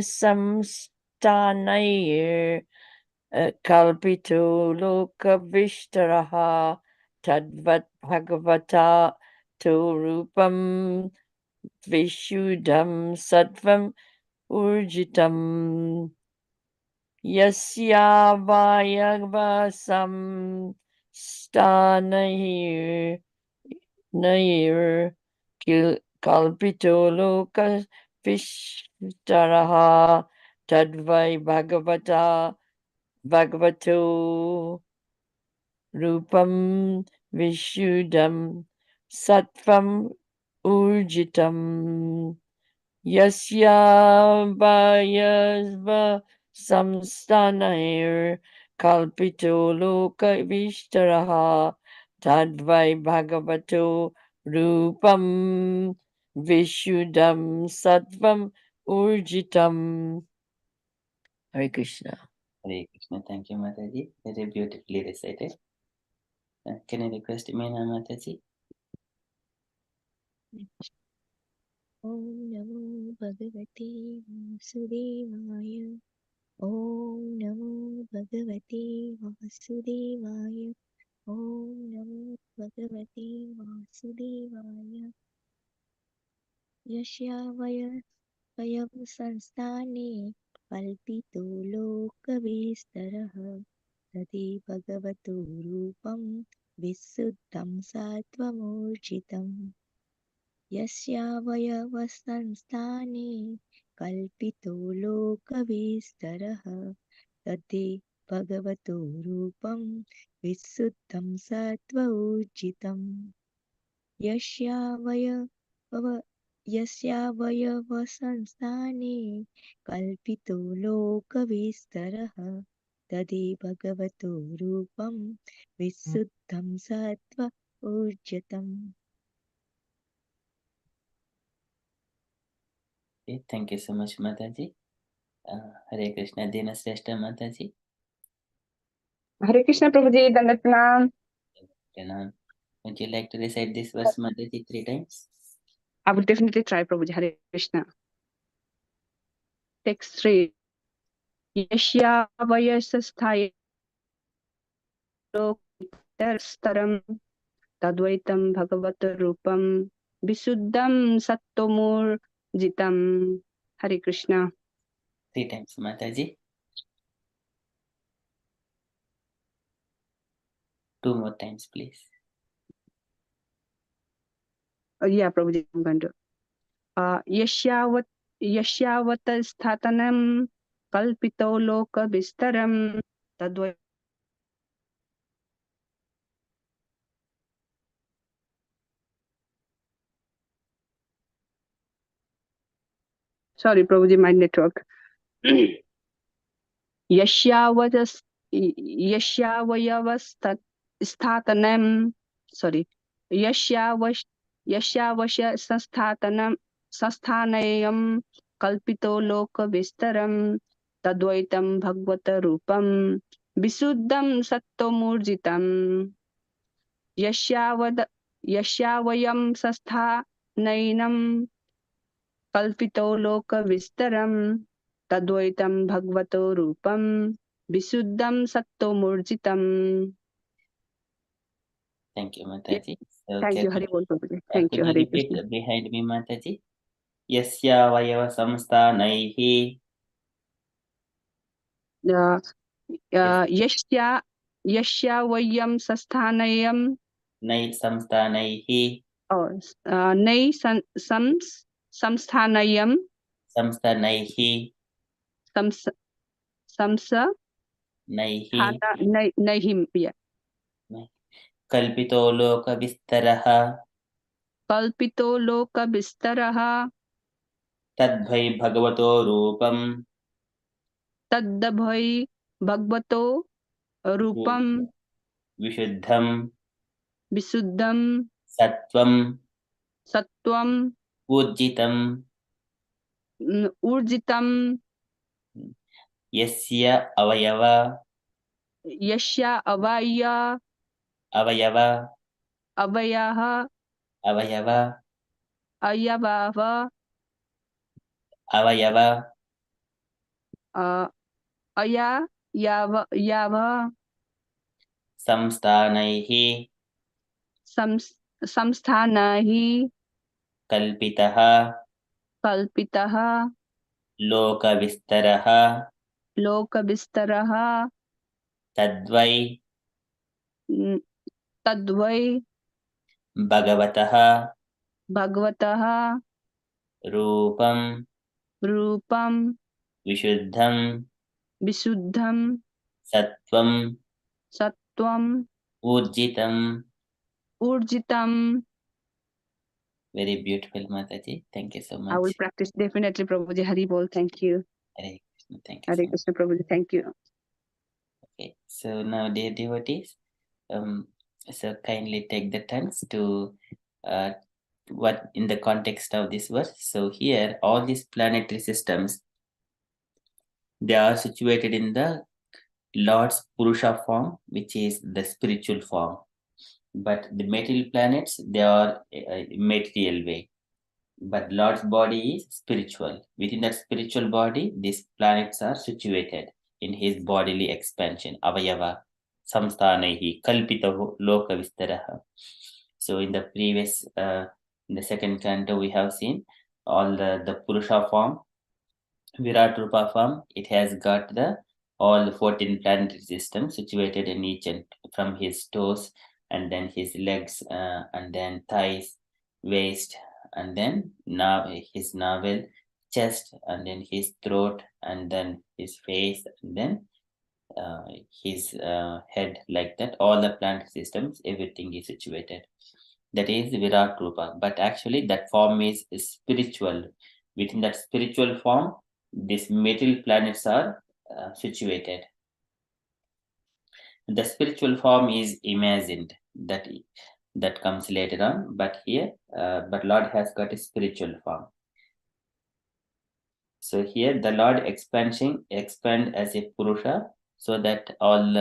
samstanair kalpito loka vishtaraha tadvat bhagavata to rupam vishuddham sattvam urjitam yasya vayaiva samstanair nair kalpito loka vishtaraha tadvai bhagavato rupam vishuddham sattvam urjitam yasya vayasva samstanair kalpito loka vishtaraha tadvai bhagavato rupam vishuddham sattvam urjitam. Hare Krishna. Hare Krishna. Thank you, Mataji. Very beautifully recited. Can I request Meena Mataji? ॐ नमो भगवते वासुदेवाय ॐ नमो भगवते वासुदेवाय ॐ नमो भगवते वासुदेवाय यस्या वयं संस्थाने कल्पितो लोकविस्तरः तदे भगवतो रूपं विशुद्धं सत्त्वमूर्जितम् यस्यावयवसंस्थाने कल्पितो लोकविस्तरः तद्धि भगवतो रूपं विशुद्धं सत्त्वऊर्जितम् यस्यावयवसंस्थाने कल्पितो लोकविस्तरः तद्धि भगवतो रूपं विशुद्धं सत्त्वऊर्जितम्. Okay, thank you so much, Mataji. Hare Krishna. Dina Sreshta Mataji. Hare Krishna Prabhuji, Dandat Pranam. Pranam. Would you like to recite this verse, Mataji, 3 times? I will definitely try, Prabhuji. Hare Krishna. Text 3. Yashya vayasasthaya lokitaram tadvaitam bhagavat rupam visuddham sattomur-jitam. Hare Krishna. 3 times, Mataji. 2 more times, please. Yeah, Prabhuji, I'm going to. Yashyavatasthatanam kalpito loka vistaram tadvaitam. Sorry, Prabhuji, my network. Yashyavayavasthatanam, sorry, Yashyavasya sasthanayam kalpito loka vistaram tadvaitam bhagavata rupam visuddham sattomurjitam Yashyavayam sasthanainam kalpito loka vistaram tadvaitam bhagavato rupam visuddham sattomurjitam. Thank you, Mataji. So, Thank you, could Hari Bol Prabhuji. Thank could you, you Hare repeat Krishna. behind me, Mataji? Yasya Vayava Samsthanaihi. Yashya Vayam Sasthanayam Nai Samsthanaihi. Nay Samsthanayam Samsthanaihi. Samsa Naihi. Nahim. Yeah. Kalpito Loka Vistaraha. Kalpito Loka Bistaraha Tadbhai Bhagavato Rupam. Taddabhai Bhagavato Rupam Vishuddham. Visuddham Sattvam. Sattvam Ujjitam. Urjitam Yasya Avayava. Yashya Avaya Avayava. Avayaha Avayava. Ayavava Avayava. Aya Yava Samsthanaihi. Samsthanahi Kalpitaha. Kalpitaha Lokavistaraha. Lokabistaraha Tadvai Tadvai Bhagavataha. Bhagavataha Rupam. Rupam Vishuddham. Visuddham Sattvam. Sattvam Ujjitam. Urjitam. Very beautiful, Mataji. Thank you so I will much. practice definitely, Prabhuji. Hari Bol. Thank you. Hare Krishna. Thank you Hare so much. Krishna, Prabhuji. Thank you. Okay, so now, dear devotees, so kindly take the turns to what in the context of this verse. So here, all these planetary systems, they are situated in the Lord's Purusha form, which is the spiritual form. But the material planets, they are material way. But Lord's body is spiritual. Within that spiritual body, these planets are situated in his bodily expansion. Avayava, samsthanaihi, kalpitahu, loka vistaraha. So in the previous, in the second canto, we have seen all the Purusha form, Virat Rupa form. It has got all the 14 planetary systems situated in each and from his toes, and then his legs, and then thighs, waist, and then now his navel, chest, and then his throat, and then his face, and then his head, like that. All the planetary systems, everything is situated. That is Virat Rupa. But actually, that form is spiritual. Within that spiritual form, these material planets are situated. The spiritual form is imagined. That comes later on. But here, but Lord has got a spiritual form. So here, the Lord expand as a Purusha, so that all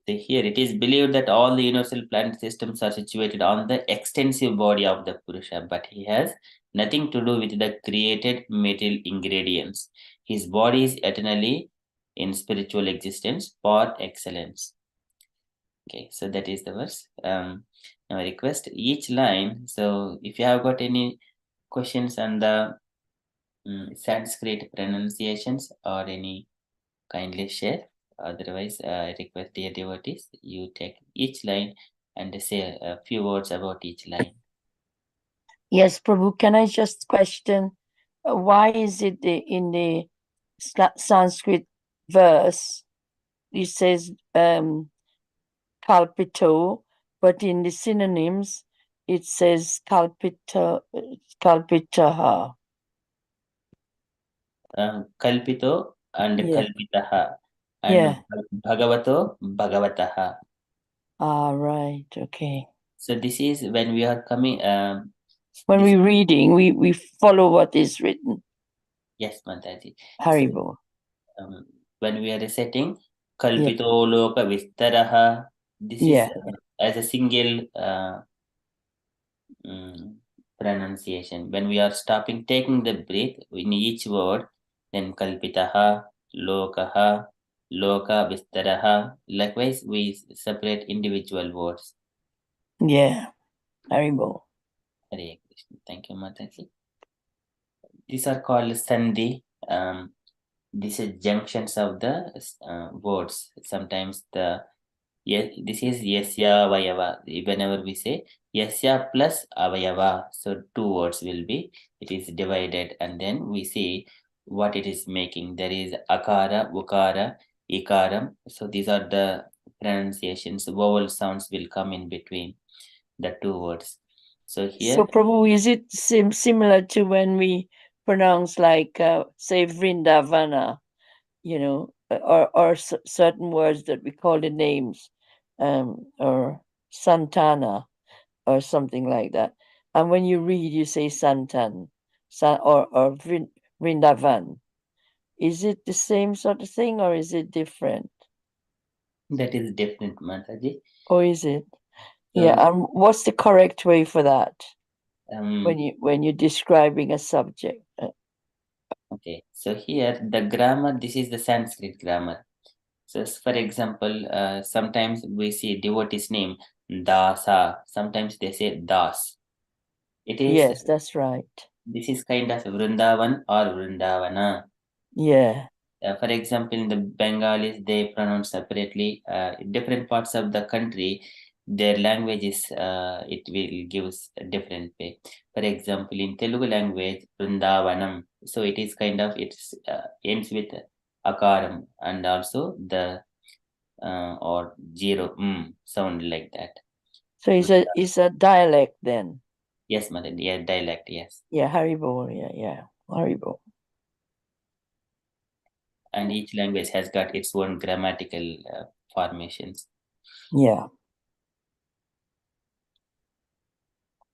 here it is believed that all the universal planet systems are situated on the extensive body of the Purusha, but he has nothing to do with the created material ingredients. His body is eternally in spiritual existence for excellence. Okay, so that is the verse. Now I request each line. So if you have got any questions on the Sanskrit pronunciations or any, kindly share. Otherwise, I request dear devotees, you take each line and say a few words about each line. Yes, Prabhu, can I just question why is it in the Sanskrit verse it says kalpito, but in the synonyms it says kalpitaha. Kalpito and Yeah. kalpitaha and Yeah. bhagavato bhagavataha. Right. Okay. So this is when we are coming. When we're reading, we follow what is written. Yes, Mataji. Haribo. So, when we are reciting kalpito loka vistaraha, this is as a single pronunciation. When we are stopping, taking the breath in each word, then kalpitaha, lokaha, Loka Vistaraha. Likewise, we separate individual words. Yeah. Haribo. Hare Krishna. Thank you, Mataji. These are called Sandhi. These are junctions of the words. Sometimes this is Yasya Vayava. Whenever we say Yasya plus Avayava, so two words will be, it is divided, and then we see what it is making. There is Akara, Ukara, Ikaram. So these are the pronunciations. Vowel sounds will come in between the two words. So here, So, Prabhu, is it similar to when we pronounce like, say, Vrindavana, you know, or certain words that we call the names, or Santana, or something like that. And when you read, you say Santan, or Vrindavan. Is it the same sort of thing, or is it different? that is different, Mataji. Or is it? So, Yeah. And what's the correct way for that um, when you're describing a subject? okay, so here the grammar, this is the Sanskrit grammar. So for example, sometimes we see devotee's name Dasa. Sometimes they say Das. It is, Yes, that's right. this is kind of Vrindavan or Vrindavana. Yeah. For example, in the Bengalis, they pronounce separately. Different parts of the country, their languages, it will gives a different way. For example, in Telugu language, Vrindavanam. So it is kind of, it's ends with akaram, and also the or zero sound like that. So it's a dialect then. Yes, mother. Yeah, dialect. Yes. Yeah, Haribo. Yeah, Haribo. And each language has got its own grammatical formations. Yeah.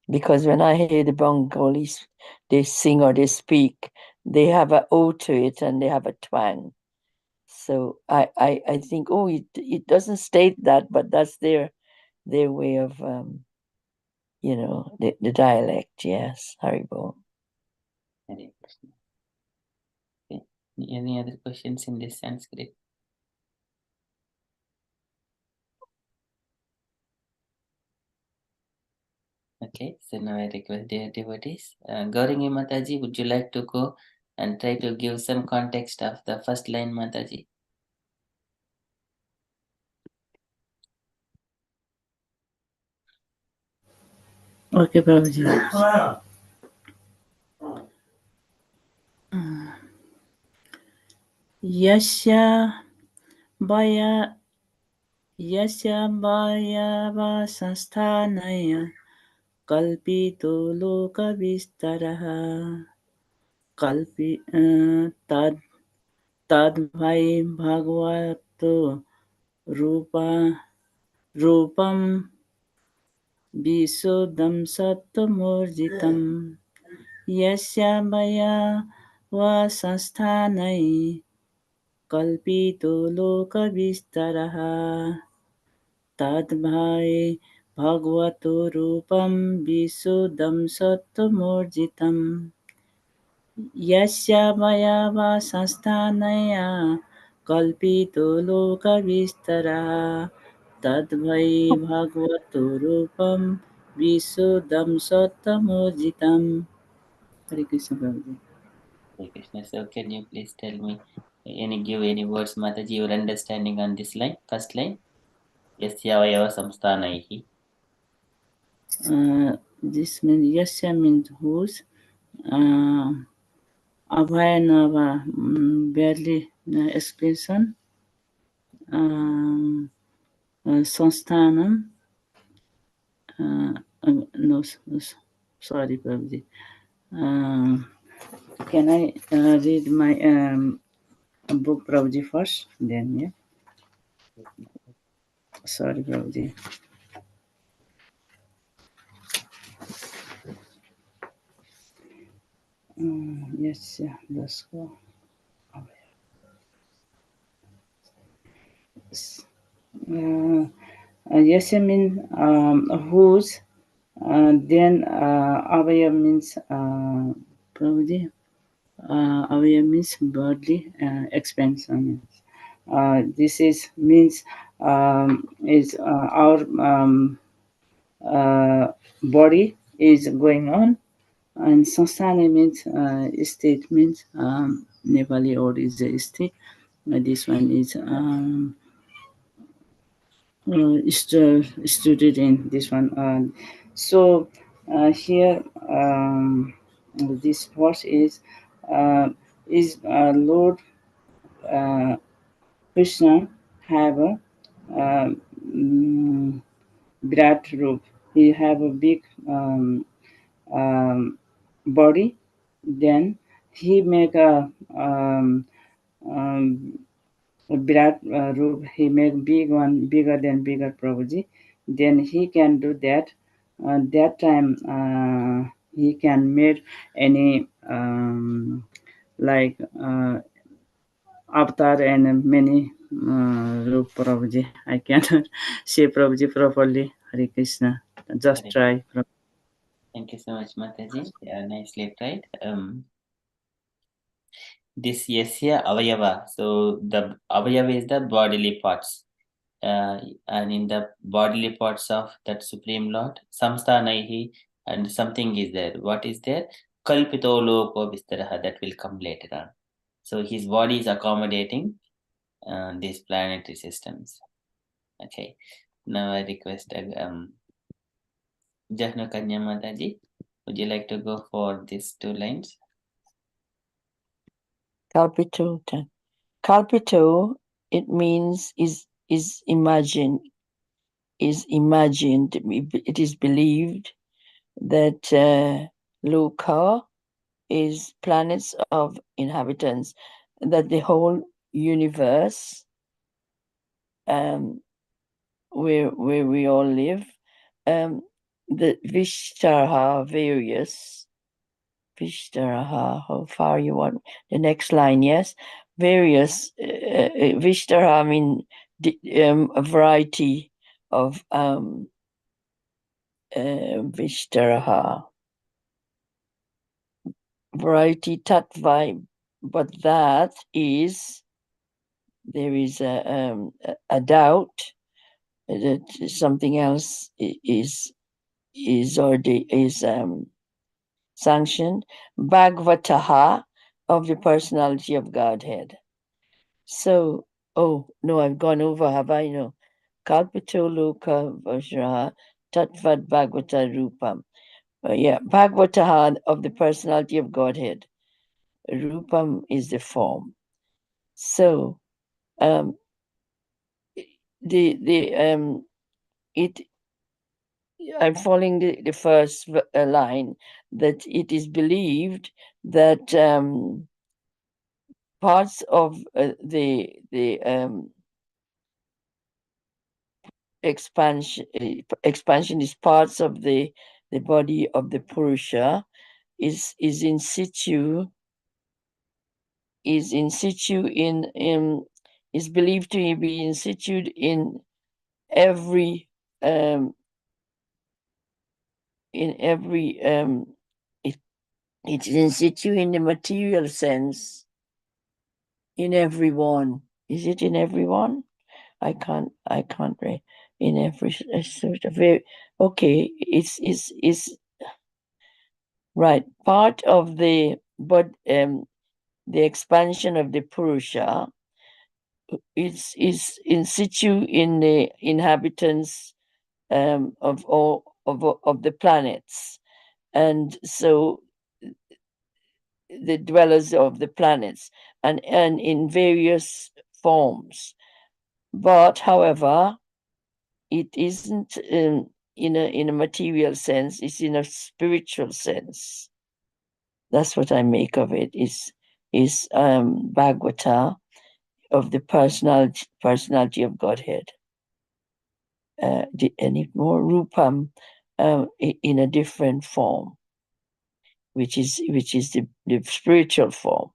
Because when I hear the Bengalis, they sing or they speak, they have an O to it and they have a twang. So I think, oh, it doesn't state that, but that's their way of you know, the dialect. Yes, Haribo. Okay. Any other questions in this Sanskrit? Okay, so now I request dear devotees. Gauringi Mataji, would you like to go and try to give some context of the first line, Mataji? Okay, Prabhuji. Yasya Baya Vasasthanaya Kalpito Loka Vistaraha Tad Tadbhai Bhagavato Rupam Visudam Sattamurjitam Yasya Baya Vasasthanaya Kalpito Loka Vistaraha Tadbhai Bhagavato Rupam Visudam Sattamurjitam Yasya Vayava Sansthanaya Kalpito Loka Vistara Tadbhai Bhagavato Rupam Visudam Sattamurjitam. Hare Krishna Prabhuji. Hare Krishna. So can you please tell me give any words, Mataji, your understanding on this line, first line? Yasya Vayava Samsthanaihi. This means Yasya means whose. Abhayanava barely expression. Sansthanam. No, sorry, Prabhuji. Can I read my book, Prabhuji, first? Then, yeah. Sorry, Prabhuji. Yes, yeah, let's go. Yes, I mean whose. Then Avaya means Prabhuji. Avaya means bodily expansion. This is means is our body is going on, and Sansana means state means Nepali or is a state. This one is studied in this one. So here this verse is Lord Krishna have a Virat Roop. He have a big body. Then he make a Virat Roop. He make big one, bigger than bigger Prabhuji. Then he can do that. That time he can make any like avatar and many Roop Prabhuji. I cannot say Prabhuji properly. Hare Krishna. Just try. Thank you so much, Mataji. Nicely tried. This yasya avayava. So the avayava is the bodily parts. And in the bodily parts of that Supreme Lord, samsthanaihi, and something is there. What is there? Kalpito loko vistaraha, that will come later on. So his body is accommodating these planetary systems. Okay. Now I request Jahna Kanya Mataji, would you like to go for these 2 lines? Kalpito. Kalpito, it means is imagined. It is believed that Loka is planets of inhabitants, that the whole universe where we all live, the Vishtaraha, various Vishtaraha, how far you want the next line? Yes, various Vishtaraha, I mean a variety of Vishtaraha, variety tattva, but that is, there is a doubt that something else is sanctioned. Bhagavataha, of the personality of Godhead. So, oh no, I've gone over, have I? No. Kalpito Loka Vajraha Tatvad Bhagavata Rupam. Yeah, Bhagavataha, of the personality of Godhead. Rupam is the form. So, I'm following the first line, that it is believed that parts of the expansion is parts of the body of the Purusha is in situ in is believed to be in situ in every it's in situ in the material sense in everyone. Is it in everyone? I can't read in every sort of very okay. It's right. Part of the expansion of the Purusha is in situ in the inhabitants of all of the planets, and so the dwellers of the planets, and in various forms. But however, it isn't in a material sense, it's in a spiritual sense. That's what I make of it, is Bhagavata, of the personality of Godhead. Any more Rupam in a different form, which is the spiritual form.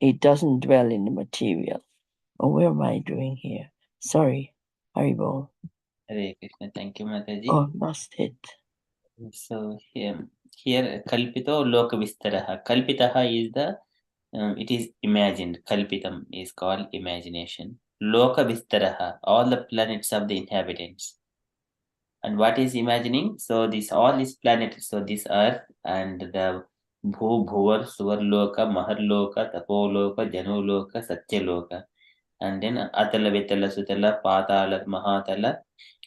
It doesn't dwell in the material. Oh, where am I doing here? Sorry, Haribol. Hare Krishna, thank you, Mataji. Oh, lost it. So here Kalpito Loka Vistaraha. Kalpitaha is the It is imagined. Kalpitam is called imagination. Loka Vistaraha, all the planets of the inhabitants. And what is imagining? So all these planets, so this earth and the Bhuvar, Suvarloka, Maharloka, Tapoloka, Januloka, Satyaloka. And then Atala, Vitala, Sutala, Patala, Mahatala,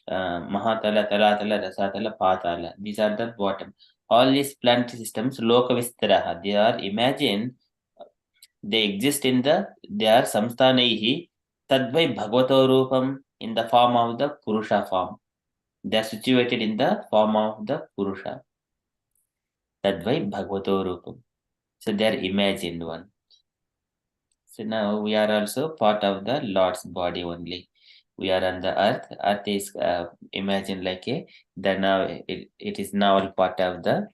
Mahatala, Talatala, Rasatala, Patala. These are the bottom. All these planet systems, Loka Vistaraha, they are imagined, they exist in they are Samsthanaihi, Tadvai Bhagavato Rupam, in the form of the Purusha form. They are situated in the form of the Purusha. Tadvai Bhagavato Rupam. So they are imagined one. So now we are also part of the Lord's body only. We are on the earth. Earth is imagined like it is now part of the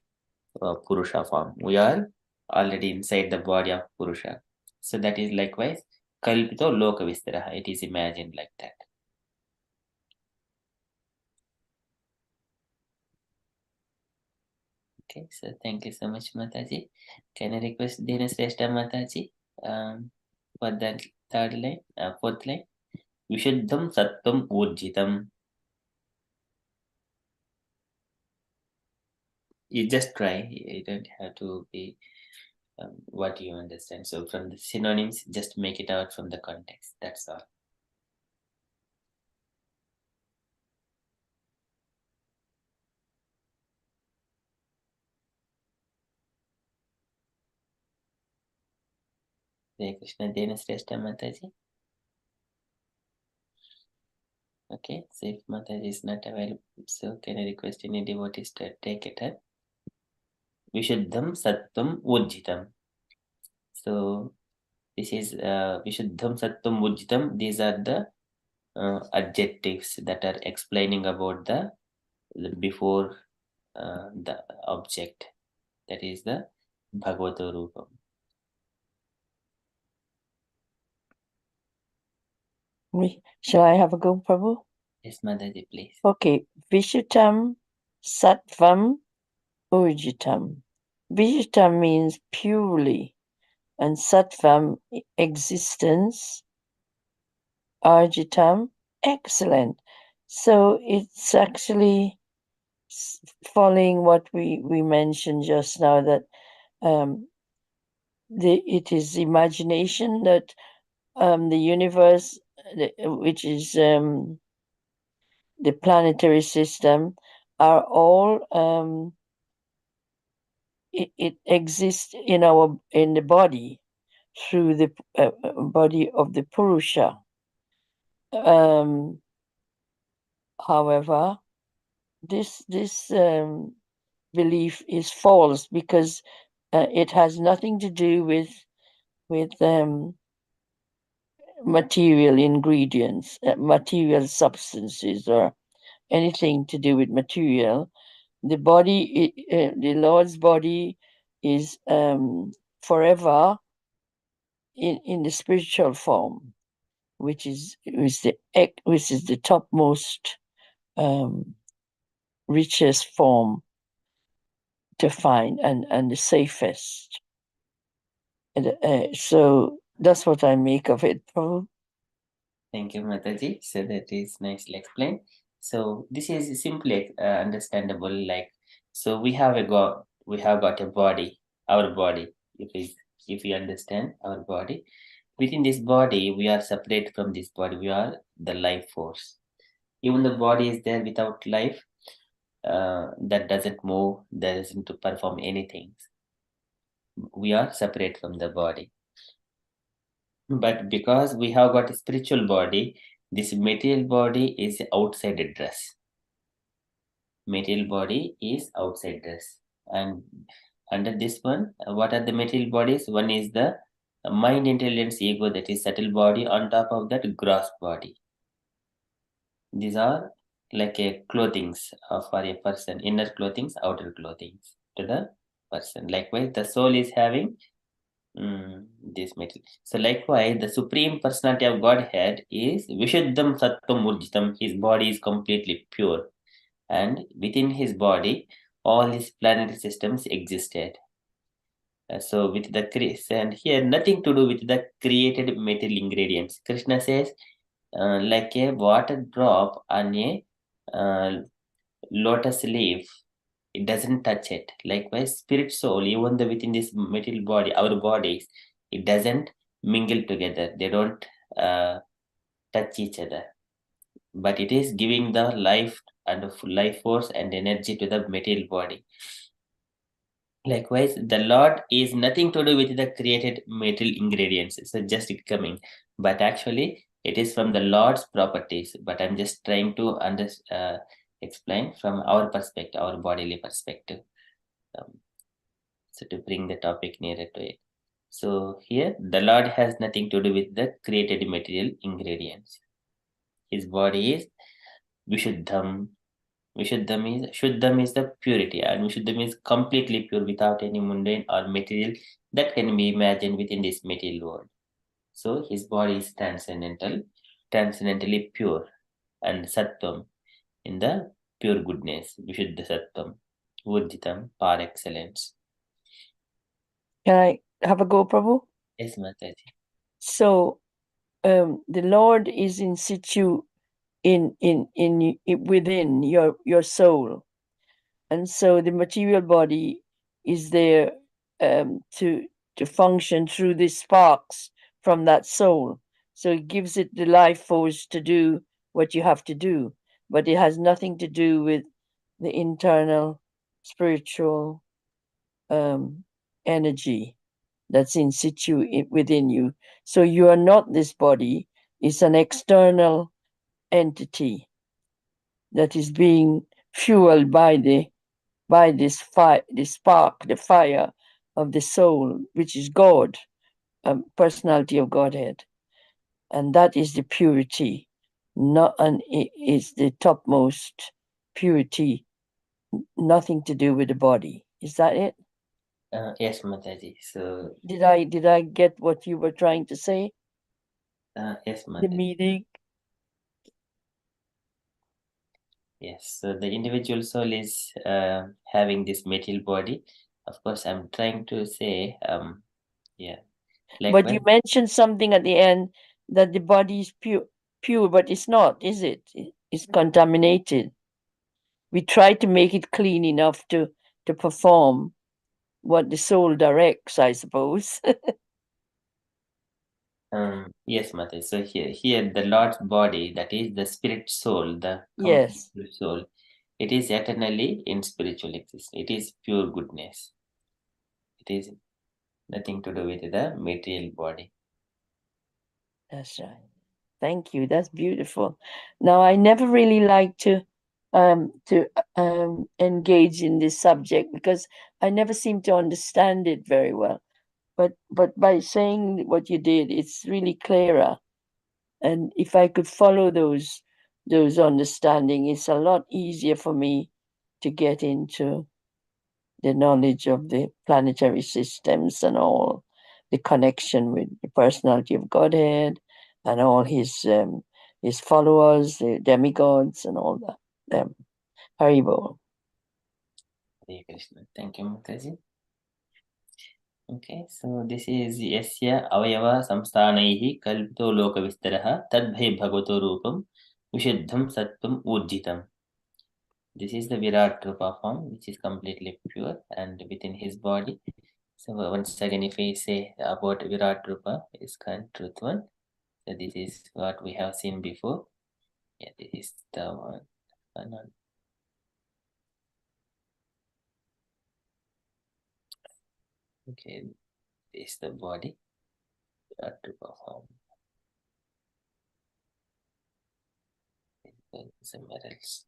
Purusha form. We are already inside the body of Purusha. So that is likewise Kalpito Loka Vistaraha. It is imagined like that. Okay, so thank you so much, Mataji. Can I request Dina Sreshta Mataji for the third line, fourth line? Vishuddham Sattvam Urjitam. You just try. You don't have to be what you understand. So from the synonyms, just make it out from the context. That's all. Hare Krishna, Dena Sreshta Mataji. Okay, so if Mataji is not available, so can I request any devotees to take it up? Vishuddham Sattvam Urjitam. So this is Vishuddham Sattvam Urjitam. These are the adjectives that are explaining about the before the object. That is the Bhagavata Rupam. Shall I have a go, Prabhu? Yes, Mataji, please. Okay. Vishutam Sattvam Urjitam. Vishutam means purely, and Sattvam existence, Arjitam excellent. So it's actually following what we mentioned just now, that it is imagination that the universe, which is the planetary system, are all it exists in the body through the body of the Purusha. However, this belief is false, because it has nothing to do with material ingredients, material substances, or anything to do with material. The body, the Lord's body, is forever in the spiritual form, which is the topmost, richest form to find, and the safest. And, so that's what I make of it, Prabhu. Thank you, Mataji. So that is nicely explained. So this is simply understandable. Like, so we have got a body, our body. If we understand our body, within this body we are separate from this body. We are the life force. Even the body is there without life, that doesn't move, that doesn't to perform anything. We are separate from the body. But because we have got a spiritual body, this material body is outside dress. Material body is outside dress. And under this one, what are the material bodies? One is the mind, intelligence, ego, that is subtle body. On top of that, gross body. These are like a clothings for a person, inner clothings, outer clothings to the person. Likewise, the soul is having this material. So likewise, the Supreme Personality of Godhead is Vishuddham Sattvam Urjitam. His body is completely pure. And within his body, all his planetary systems existed. So with the and here nothing to do with the created material ingredients. Krishna says, like a water drop on a lotus leaf, it doesn't touch it. Likewise, spirit soul, even though within this material body, our bodies, it doesn't mingle together. They don't touch each other. But it is giving the life and life force and energy to the material body. Likewise, the Lord is nothing to do with the created material ingredients. So just coming, but actually it is from the Lord's properties. But I'm just trying to explain from our perspective, our bodily perspective. So to bring the topic nearer to it. So here, the Lord has nothing to do with the created material ingredients. His body is Vishuddham. Shuddham is the purity, and Vishuddham is completely pure without any mundane or material that can be imagined within this material world. So his body is transcendentally pure, and Sattvam in the pure goodness, Vishuddha Sattvam, Vujjitam, par excellence. Can I have a go, Prabhu? Yes, Mataji. So the Lord is in situ in within your soul, and so the material body is there to function through the sparks from that soul. So it gives it the life force to do what you have to do, but it has nothing to do with the internal spiritual energy that's in situ within you. So you are not this body, it's an external entity that is being fueled by this fire, the spark, the fire of the soul, which is God, personality of Godhead. And that is the purity, not and it is the topmost purity, nothing to do with the body. Is that it? Yes, Mataji. So Did I get what you were trying to say? yes, The Mataji. meaning? Yes, so the individual soul is having this material body. Of course, I'm trying to say, yeah. But you mentioned something at the end that the body is pure, but it's not, is it? It's contaminated. We try to make it clean enough to perform what the soul directs, I suppose. Yes, Mataji. So here the Lord's body, that is the spirit soul, the complete Yes. spirit soul, it is eternally in spiritual existence. It is pure goodness. It is nothing to do with the material body. That's right. Thank you. That's beautiful. Now, I never really like to engage in this subject because I never seem to understand it very well. But by saying what you did, it's really clearer. And if I could follow those understanding, it's a lot easier for me to get into the knowledge of the planetary systems and all the connection with the personality of Godhead and all his followers, the demigods and all that. Haribol. Hare Krishna. Thank you, Mataji. Okay, so this is Yasya Avayava Samsthanaihi Kalpito Lokavistaraha Tadbhai Bhagavato Rupam Vishuddham Sattvam Ujjitam. This is the Virat Rupa form, which is completely pure and within his body. So once again, if we say about Virat Rupa, is current truth one. So this is what we have seen before. Yeah, this is the one. Okay, this is the body. Virat Rupa form. Somewhere else.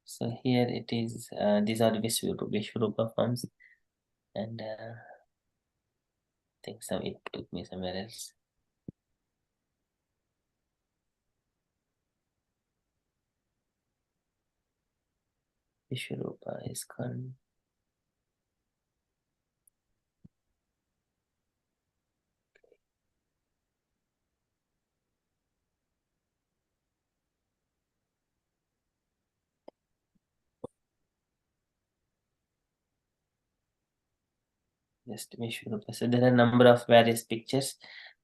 So here it is. These are Vishwarupa forms, and I think it took me somewhere else. Vishwarupa is gone. Just Vishwarupa. So there are a number of various pictures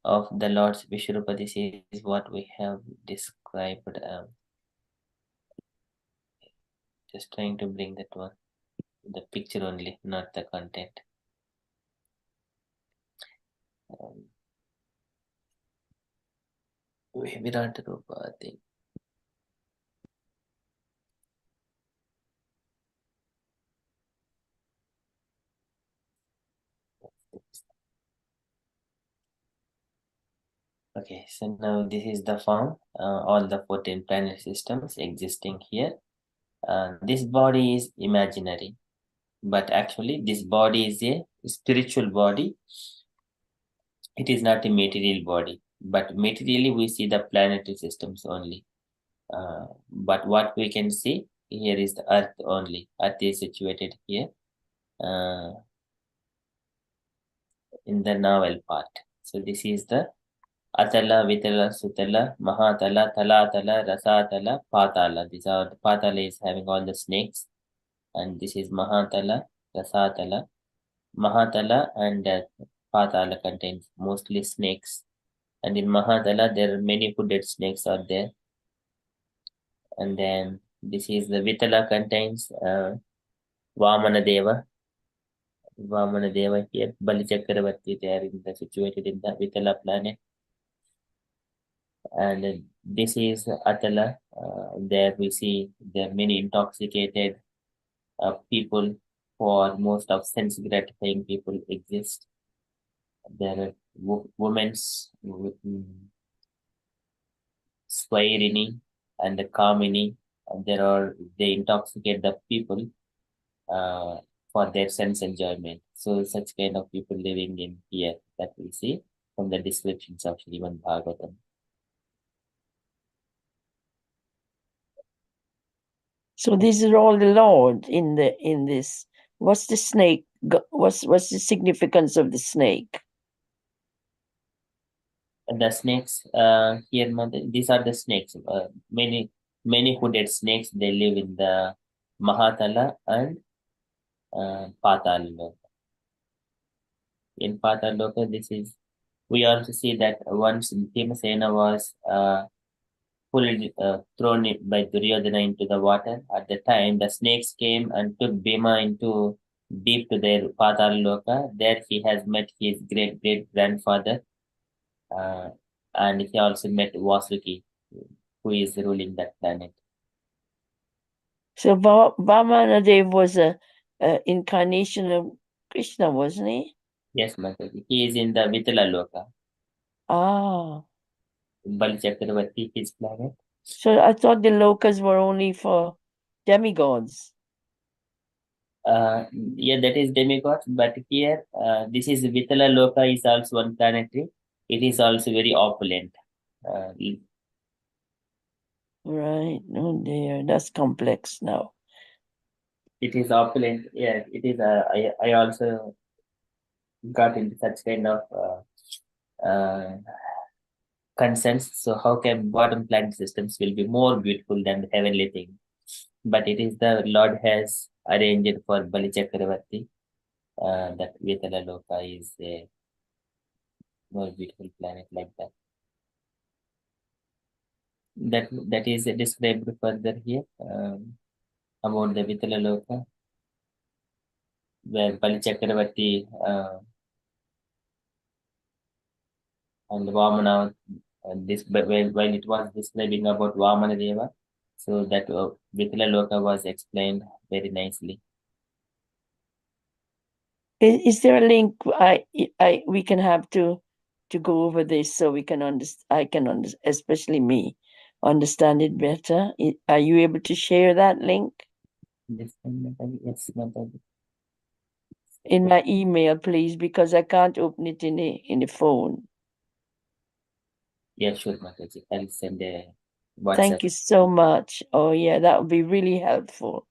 of the Lord's Vishwarupa. This is what we have described. Just trying to bring that one, the picture only, not the content. Virat Rupa, I think. Okay, so now this is the form, all the 14 planet systems existing here. This body is imaginary, but actually this body is a spiritual body. It is not a material body, but materially we see the planetary systems only. But what we can see here is the earth only. Earth is situated here in the navel part. So this is the Atala, Vitala, Sutala, Mahatala, Talatala, Rasatala, Patala. These are the Patala is having all the snakes, and this is Mahatala, Rasatala. Mahatala and Patala contains mostly snakes, and in Mahatala there are many hooded snakes are there. And then this is the Vitala contains Vamana Deva. Vamana Deva here, Bali Chakravarti, they are situated in the Vitala planet. And this is Atala. There we see there are many intoxicated people, for most of sense gratifying people exist. There are women's Swairini and the Kamini. They intoxicate the people for their sense enjoyment. So such kind of people living in here that we see from the descriptions of Srimad Bhagavatam. So these are all the Lord in this. What's the snake? What's the significance of the snake? The snakes here, these are the snakes. Many hooded snakes. They live in the Mahatala and Patala. In Pataloka, we also see that once Bhimasena was thrown by Duryodhana into the water. At the time, the snakes came and took Bhima into deep to their Pataloka. There he has met his great grandfather, and he also met Vasuki, who is ruling that planet. So Vamanadev was a incarnation of Krishna, wasn't he? Yes, Mataji. He is in the Vitala Loka. Ah. Bali Chakravarti, his planet. So I thought the lokas were only for demigods. Yeah, that is demigods, but here, this is Vitala Loka is also one planetary. It is also very opulent. Right. Oh dear, that's complex now. It is opulent. Yeah, it is. I also got into such kind of concerns. So how can bottom planet systems will be more beautiful than the heavenly thing? But it is the Lord has arranged for Bali Chakravarti that Vitala Loka is a more beautiful planet like that. That is described further here about the Vitala Loka, where Bali Chakravarti and Vamana, while it was describing about Vamana Deva, so that Vitala Loka was explained very nicely. Is there a link we can have to go over this so we can understand, especially me, understand it better? Are you able to share that link? Yes, Mataji. In my email, please, because I can't open it in the phone. Yeah, sure, Mataji. I'll send a WhatsApp. Thank you so much. Oh yeah, that would be really helpful.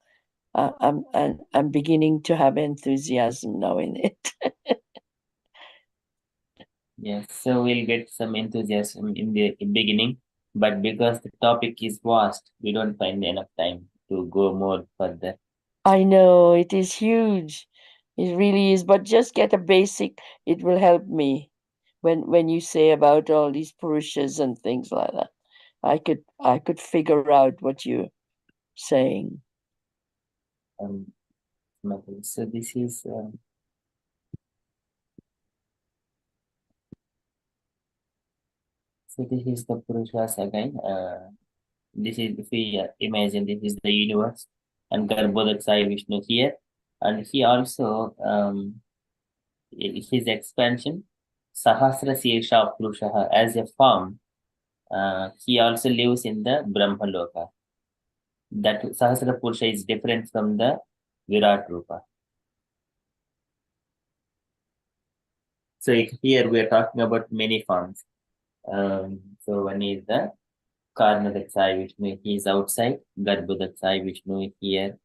I'm beginning to have enthusiasm now in it. Yes, so we'll get some enthusiasm in the beginning, but because the topic is vast, we don't find enough time to go more further. I know it is huge. It really is. But just get a basic. It will help me when you say about all these Purushas and things like that. I could figure out what you're saying. So this is the Purushas again. This is, if we imagine, this is the universe, and Garbhodak Sai Vishnu here, and he also his expansion, Sahasra Sirsha Purushaha, as a form. He also lives in the Brahma Loka. That Sahasra Purusha is different from the Virat Rupa. So here we are talking about many forms. So one is the Karnadak Sai Vishnu, he is outside, Garbhodak Sai Vishnu here,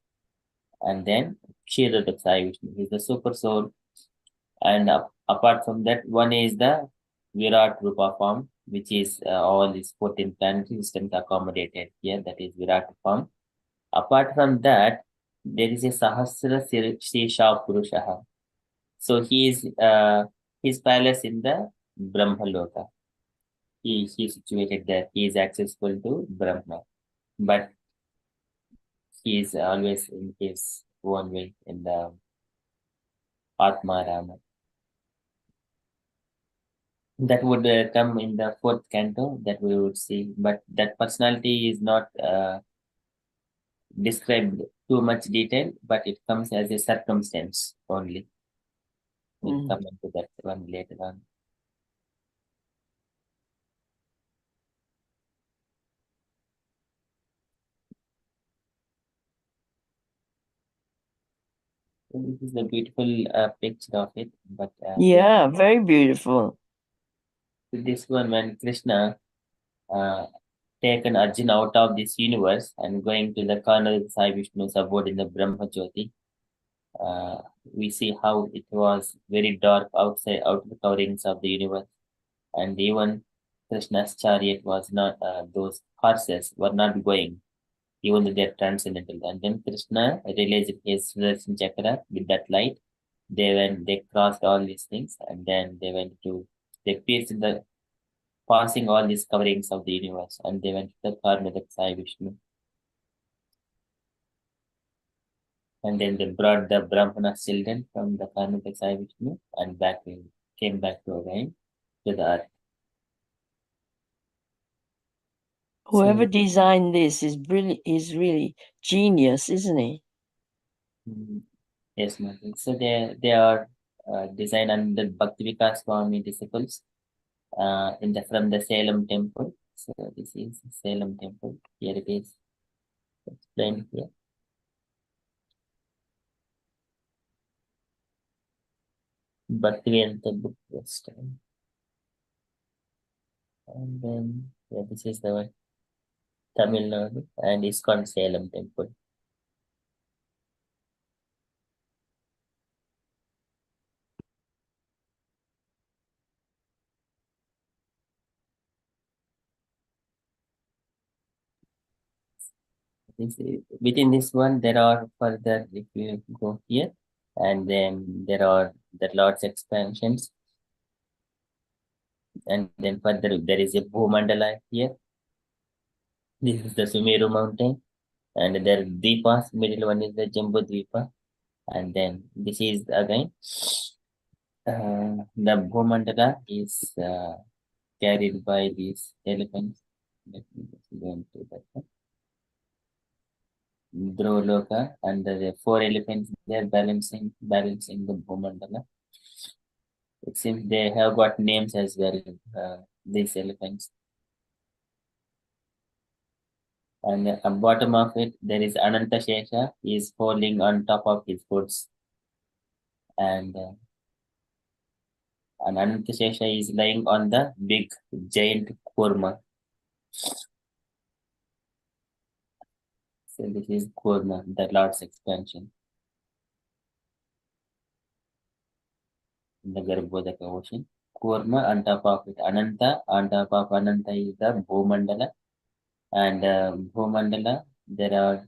and then Kshirodak Sai Vishnu, he is the super soul. And apart from that, one is the Virat Rupa form, which is all these 14 planetary systems accommodated here, that is Virat form. Apart from that, there is a Sahasra Sirsha Purushaha. So he is his palace in the Brahma Loka. He is situated there. He is accessible to Brahma, but he is always in his own way in the Atma Rama. That would come in the fourth canto that we would see, but that personality is not described too much detail, but it comes as a circumstance only. We'll come into that one later on. So this is a beautiful picture of it, but yeah, very beautiful. This one, when Krishna taken Arjuna out of this universe and going to the Karnal Sai Vishnu's abode in the Brahma Jyoti, we see how it was very dark outside, out of the coverings of the universe, and even Krishna's chariot was not, those horses were not going, even though they're transcendental. And then Krishna realized his Sudarshan Chakra with that light. They crossed all these things, and then they pierced the passing all these coverings of the universe, and they went to the Karnadak Sai Vishnu. And then they brought the Brahmana's children from the Karnadak Sai Vishnu and came back to again to the earth. Whoever designed this is really genius, isn't he? Yes, Mother. So they are designed under Bhakti Vikas Swami disciples from the Salem temple. So this is Salem temple. Here it is explained here. Bhaktivedanta book was done. And then this is the one, Tamil Nadu, and ISKCON Salem temple. Within this one, there are further, if you go here, and then there are the Lord's expansions. And then further, there is a Bhumandala here. This is the Sumeru mountain. And there are Dvipas, middle one is the Jambu Dvipa. And then this is again, the Bhumandala is carried by these elephants. Let me just go into that one. Loka, and the 4 elephants there balancing the Bhumandala. It seems they have got names as well, these elephants. And at the bottom of it, there is Ananta Shesha. He is holding on top of his hoods. And Ananta Shesha is lying on the big giant Kurma. So this is Kurma, the Lord's expansion in the Garbhodaka ocean. Kurma on top of it, Ananta, on top of Ananta is the Bhumandala. And Bhumandala, there are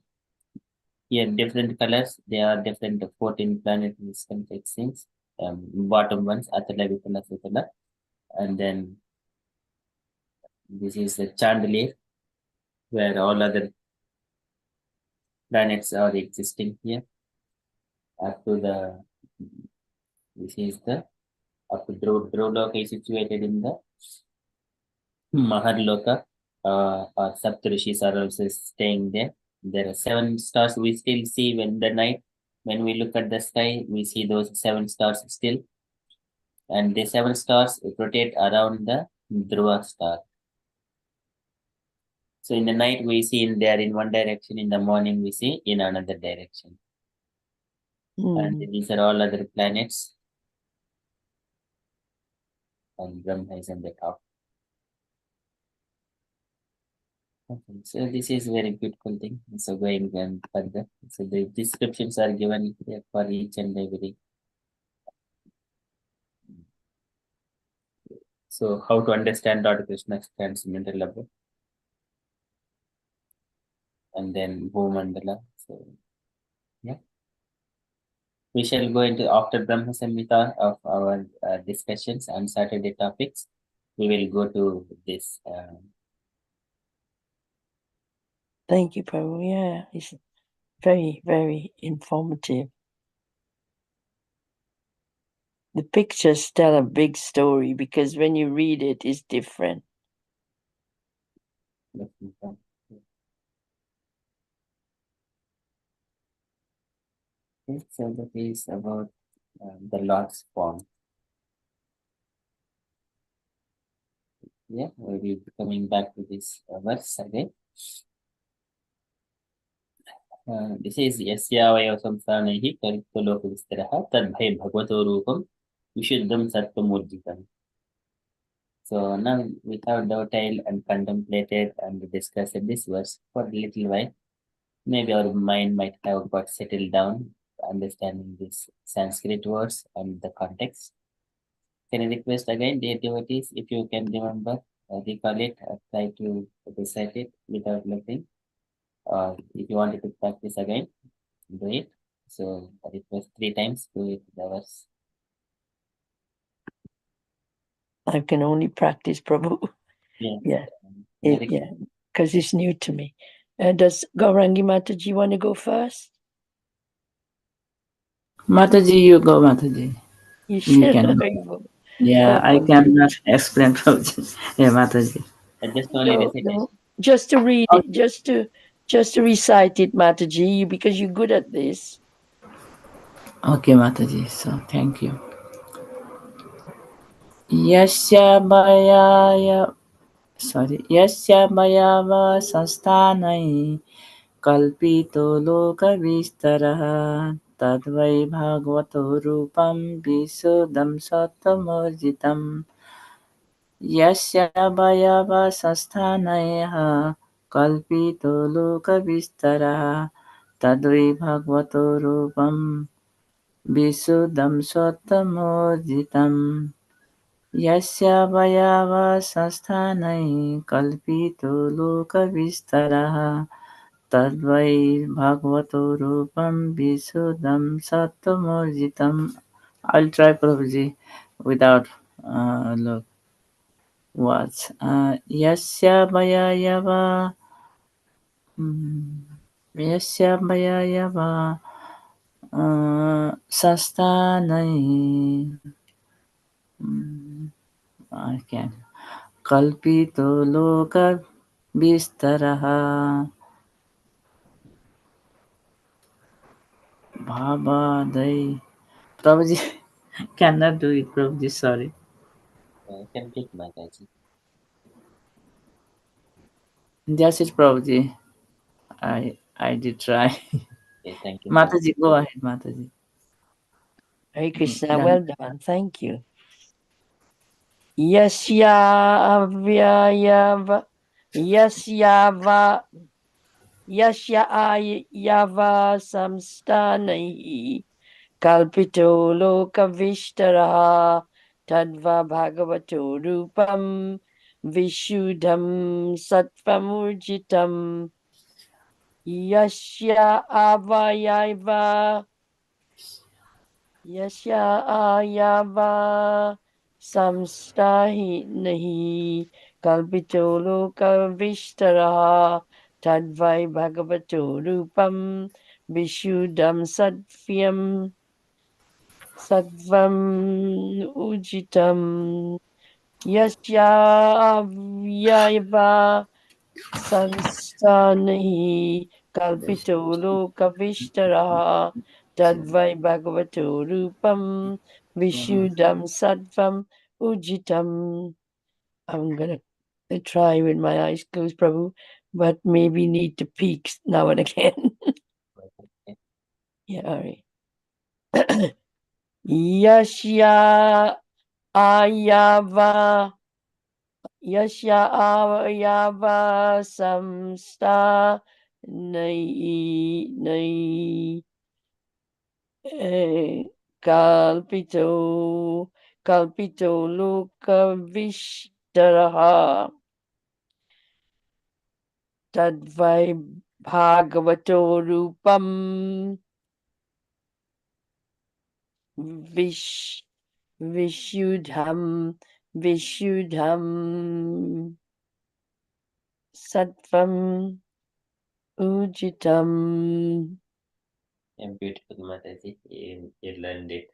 Here, different colors. There are different 14 planets in this context things. Bottom ones, Atala, Vitala, Sutala. And then this is the chandelier, where all other planets are existing here. Up to the, this is the, up to Dhruloka is situated in the Maharloka, or Saptarishis are also staying there. There are 7 stars we still see when the night, when we look at the sky, we see those 7 stars still. And the 7 stars rotate around the Dhruva star. So in the night we see they are in one direction, in the morning we see in another direction. And these are all other planets. And Brahma is on the top. Okay, so this is very beautiful thing. So going further, so the descriptions are given here for each and every. So how to understand Lord Krishna's transcendental level, and then Bhumandala. So yeah, we shall go into after Brahma Samhita of our discussions on Saturday topics. We will go to this. Thank you, Prabhu. Yeah, it's very, very informative. The pictures tell a big story because when you read it, it's different. Okay, so that is about the Lord's form. Yeah, we'll be coming back to this verse again. This is Yasya Samsanahi Karikolokustarah Tadbhay Bhagavato Rupam Vishuddham Sattva. So now we have dovetailed and contemplated and discussed this verse for a little while. Maybe our mind might have got settled down, understanding these Sanskrit words and the context. Can I request again, dear devotees, if you can remember, recall it, try to recite it without looking. Or if you wanted to practice again, do it. So I request 3 times, do it the verse. I can only practice, Prabhu. Yes. Yeah, because it's new to me. Does Gaurangi Mataji want to go first? Mataji, you go, Mataji. You You should. can. Yeah, I cannot explain, Prabhuji. Yeah, Mataji. Just only recitation. No, just to read it, just to recite it, Mataji, because you're good at this. Okay, Mataji. So thank you. Yasya maya va sansthanai kalpito loka vistarah tadvai bhagavato rupam visuddham sattvamojitam. Yasya maya va sansthanai kalpito loka vistarah tadvai bhagavato rupam visuddham sattvamojitam. Yasya vayava sansthanai kalpito loka vistarah tadvai bhagavato rupam visuddham sattvamojitam. I'll try, Prabhuji, without look words. Yasya vayava Yasya vayava sansthanai I can. Kalpito loka bistaraha bhabadai. Prabhuji, cannot do it, Prabhuji, sorry. Can take Mataji. That's it, Prabhuji. I did try. Okay, thank you. Mataji, go ahead, Mataji. Hare Krishna, well done. Thank you. Yasya avyayava yava samsthanai kalpito lokavishtara tadva bhagavato rupam vishuddham sattvamurjitam. Yasya avayava samstahi nahi kalpito loka vishtara tadvai bhagavato rupam vishuddham sattvam ujitam yasya avyayava samstanahi kalpito loka vishtara tadvai bhagavato rupam vishuddham sattvam ujitam. I'm gonna try with my eyes closed, Prabhu, but maybe need to peek now and again. Yeah, all right. Yashya ayava samsta nai kalpito loka vishtaraha tadvai bhagavato rupam vishuddham sattvam ujitam. Yeah, beautiful, Mataji. You learned it.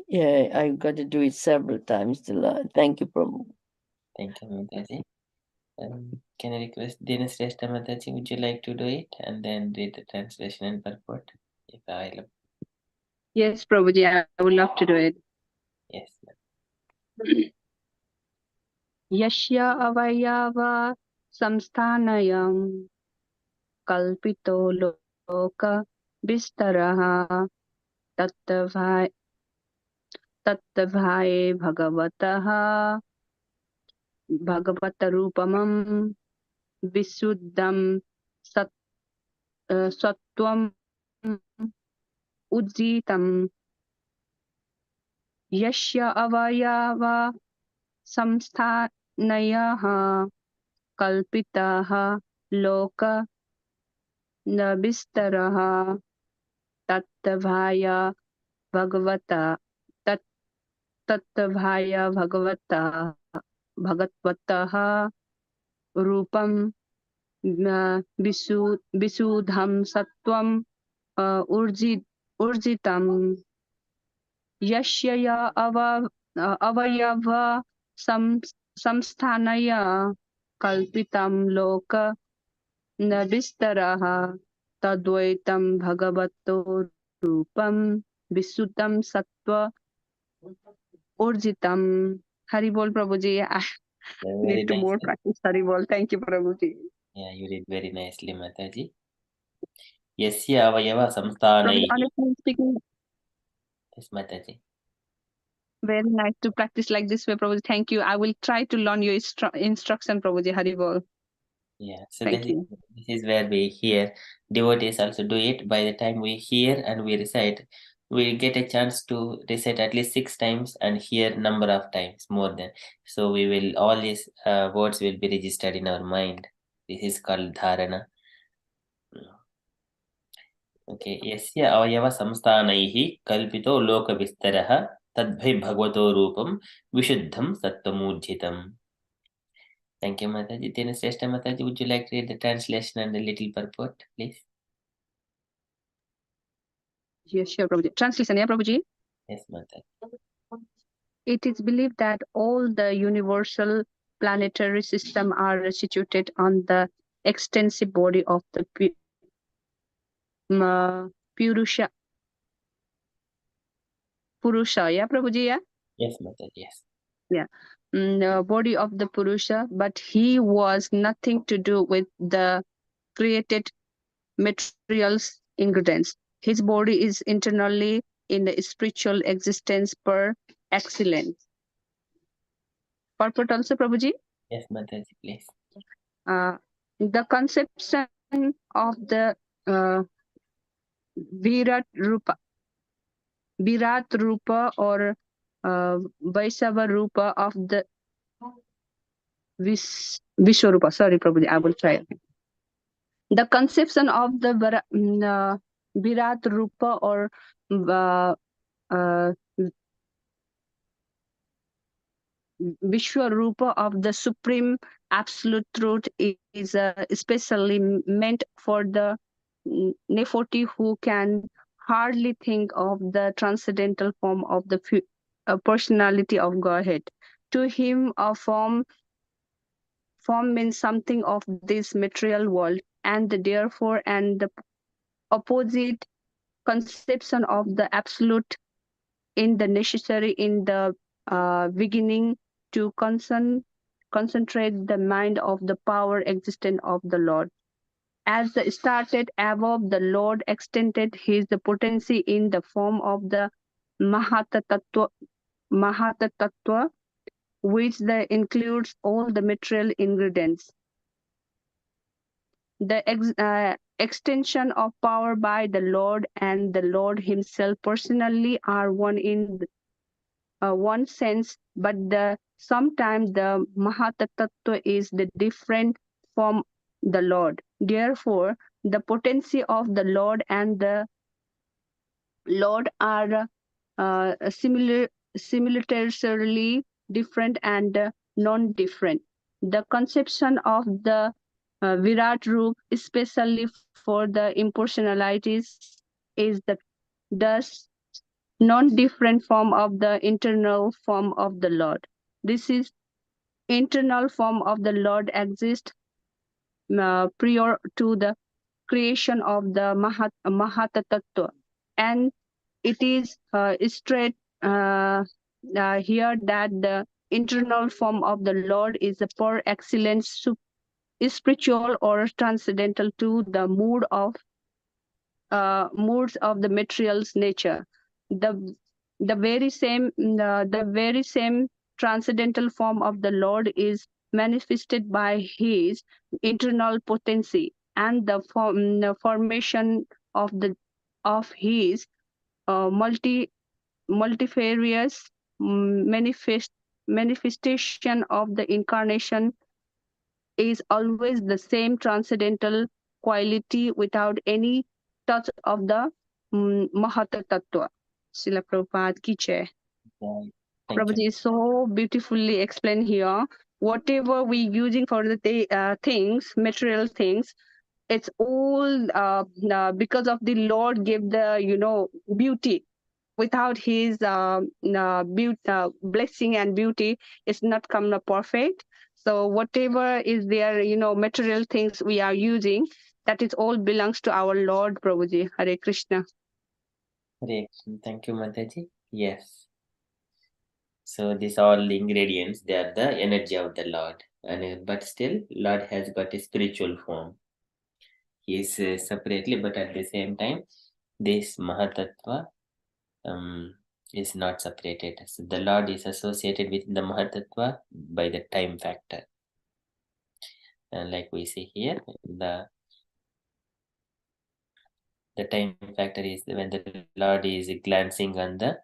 Yeah, I've got to do it several times to learn. Thank you, Prabhu. Thank you, Mataji. Can I request Dinesh Resta Mataji, would you like to do it and then read the translation and purport? If I love. Yes, Prabhuji, I would love to do it. Yes. Yashya avayava samsthanayam kalpito loka vistaraha tattavai bhagavataha bhagavatarupamam visuddham sattvam ujitam yashya avayava samsthanayah kalpitaha loka nabistaraha tattavaya bhagavata tattavaya bhagavataha rupam visudham sattvam urjitam yashya avayava samsthanaya kalpitam loka nabistaraha tadvaitam bhagavato rupam visuddham sattva urjitam. Hari bol Prabhuji. I Very need to more nice. practice Hari bol. Thank you Prabhuji. Yeah, you did very nicely, Mataji. Yasya avayava samsthanaihi. Honestly speaking, Yes, Mataji. very nice to practice like this way, Prabhuji. Thank you. I will try to learn your instruction, Prabhuji. Hari bol. Yeah, so Thank you. this is where we hear. Devotees also do it. By the time we hear and we recite, we get a chance to recite at least 6 times and hear number of times more than. So we will all these words will be registered in our mind. This is called dharana. Okay. Yasya avayava samsthanaihi kalpito loka vistaraha tadbhai bhagavato rupam vishuddham sattvamujitam. Thank you, Mataji. Then Sreshta Mataji, would you like to read the translation and a little purport, please? Yes, sure, Prabhuji. Translation, yeah, Prabhuji. Yes, Mataji. It is believed that all the universal planetary system are situated on the extensive body of the Purusha. Yeah, Prabhuji, yeah? Yes, Mataji, yes. Yeah. The body of the Purusha, but he was nothing to do with the created materials ingredients. His body is internally in the spiritual existence per excellence. Purport also, Prabhuji? Yes, Mataji, please. The conception of the Virat Rupa or Vaisava Rupa of the Vishwarupa. Sorry, Prabhuji, I will try. The conception of the Virat Rupa or Vishwa Rupa of the Supreme Absolute Truth is especially meant for the nephew who can hardly think of the transcendental form of the personality of Godhead. To him, a form means something of this material world, and therefore, and the opposite conception of the absolute in the necessary in the beginning to concentrate the mind of the power existent of the Lord. As the started above, the Lord extended his potency in the form of the Mahata Tattva, which includes all the material ingredients. The extension of power by the Lord and the Lord himself personally are one in one sense, but sometimes the Mahatattva is the different from the Lord. Therefore, the potency of the Lord and the Lord are similarly different and non-different. The conception of the Virat Rup, especially for the impersonalities, is thus non-different form of the internal form of the Lord. This is internal form of the Lord exists prior to the creation of the Mahatattva, and it is straight here that the internal form of the Lord is the per excellence spiritual or transcendental to the moods of the material's nature. The very same transcendental form of the Lord is manifested by his internal potency and the formation of his multifarious manifestation of the incarnation is always the same transcendental quality without any touch of the Mahata Tattva. Srila Prabhupada ki jai. Right. Thank Prabhuji you. is so beautifully explained here. Whatever we using for the things, material things, it's all because of the Lord gave the beauty. Without his blessing and beauty, it's not come perfect. So whatever is there, material things we are using, that is all belongs to our Lord, Prabhuji. Hare Krishna. Hare Krishna. Thank you, Mataji. Yes. So these all ingredients, they are the energy of the Lord. And but still, Lord has got a spiritual form. He is separately, but at the same time, this Mahatattva is not separated. So the Lord is associated with the Mahatattva by the time factor. And like we see here, the time factor is when the Lord is glancing on the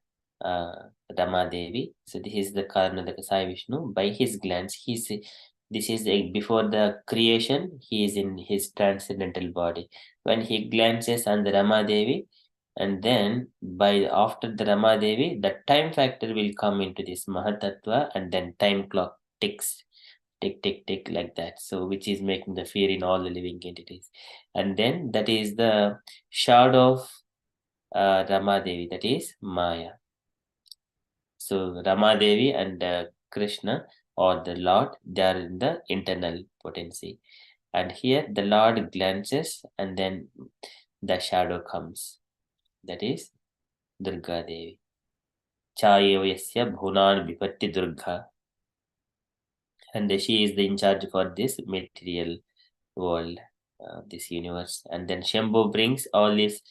Rama Devi. So this is the Karna, the Sai Vishnu. By his glance, this is before the creation, he is in his transcendental body. When he glances on the Rama Devi, and then after the Rama Devi, the time factor will come into this Mahatattva, and then time clock ticks, tick, tick, tick, like that. So which is making the fear in all the living entities. And then that is the shadow of Rama Devi, that is Maya. So Rama Devi and Krishna or the Lord, they are in the internal potency. And here the Lord glances and then the shadow comes. That is Durga Devi. Chayavasya Bhunan Vipatti Durga. And she is in charge for this material world, this universe. And then Shambhu brings all these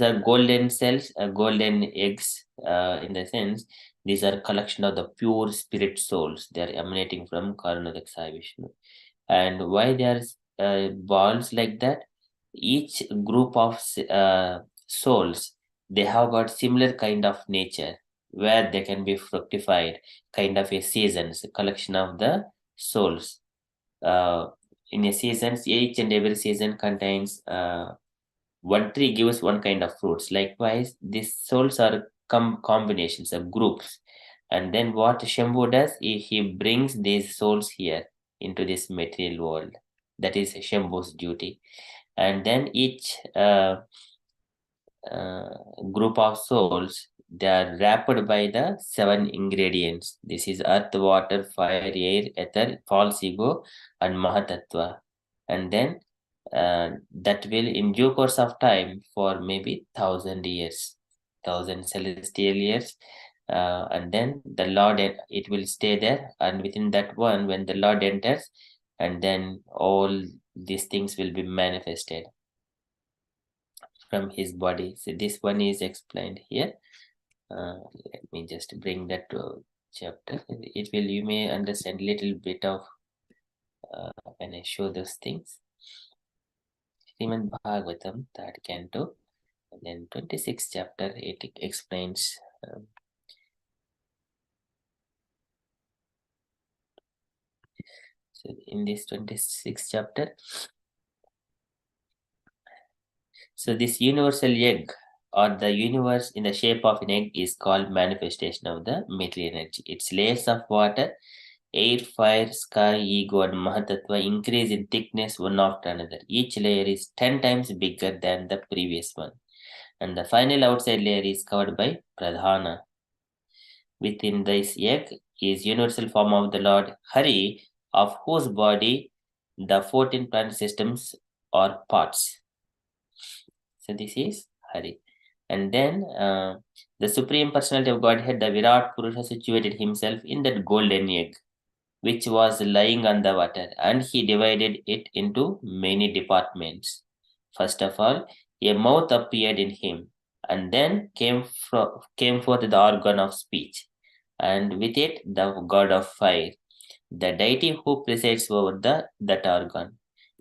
are golden cells, golden eggs, in the sense, these are collection of the pure spirit souls. They are emanating from Karnadak Sai Vishnu. And why they are balls like that? Each group of souls, they have got similar kind of nature where they can be fructified, kind of a seasons, a collection of the souls. in a season, each and every season contains one tree gives one kind of fruits. Likewise, these souls are combinations of groups. And then what Shambhu does, he brings these souls here into this material world. That is Shambhu's duty. And then each group of souls, they are wrapped by the 7 ingredients. This is earth, water, fire, air, ether, false ego, and Mahatattva. And then that will, in due course of time, for maybe 1,000 years, 1,000 celestial years, and then the Lord, it will stay there, and within that one, when the Lord enters, and then all these things will be manifested from his body. So this one is explained here. Let me just bring that to chapter. It will, you may understand a little bit of when I show those things. Srimad Bhagavatam, 3rd canto, and then 26th chapter, it explains. So in this 26th chapter, so this universal egg, or the universe in the shape of an egg, is called manifestation of the material energy. Its layers of water, air, fire, sky, ego, and Mahatattva increase in thickness one after another. Each layer is 10 times bigger than the previous one. And the final outside layer is covered by Pradhana. Within this egg is universal form of the Lord Hari, of whose body the 14 planet systems are parts. So this is Hari. And then the Supreme Personality of Godhead, the Virat Purusha, situated himself in that golden egg, which was lying on the water, and he divided it into many departments. First of all, a mouth appeared in him, and then came forth the organ of speech, and with it the god of fire, the deity who presides over that organ.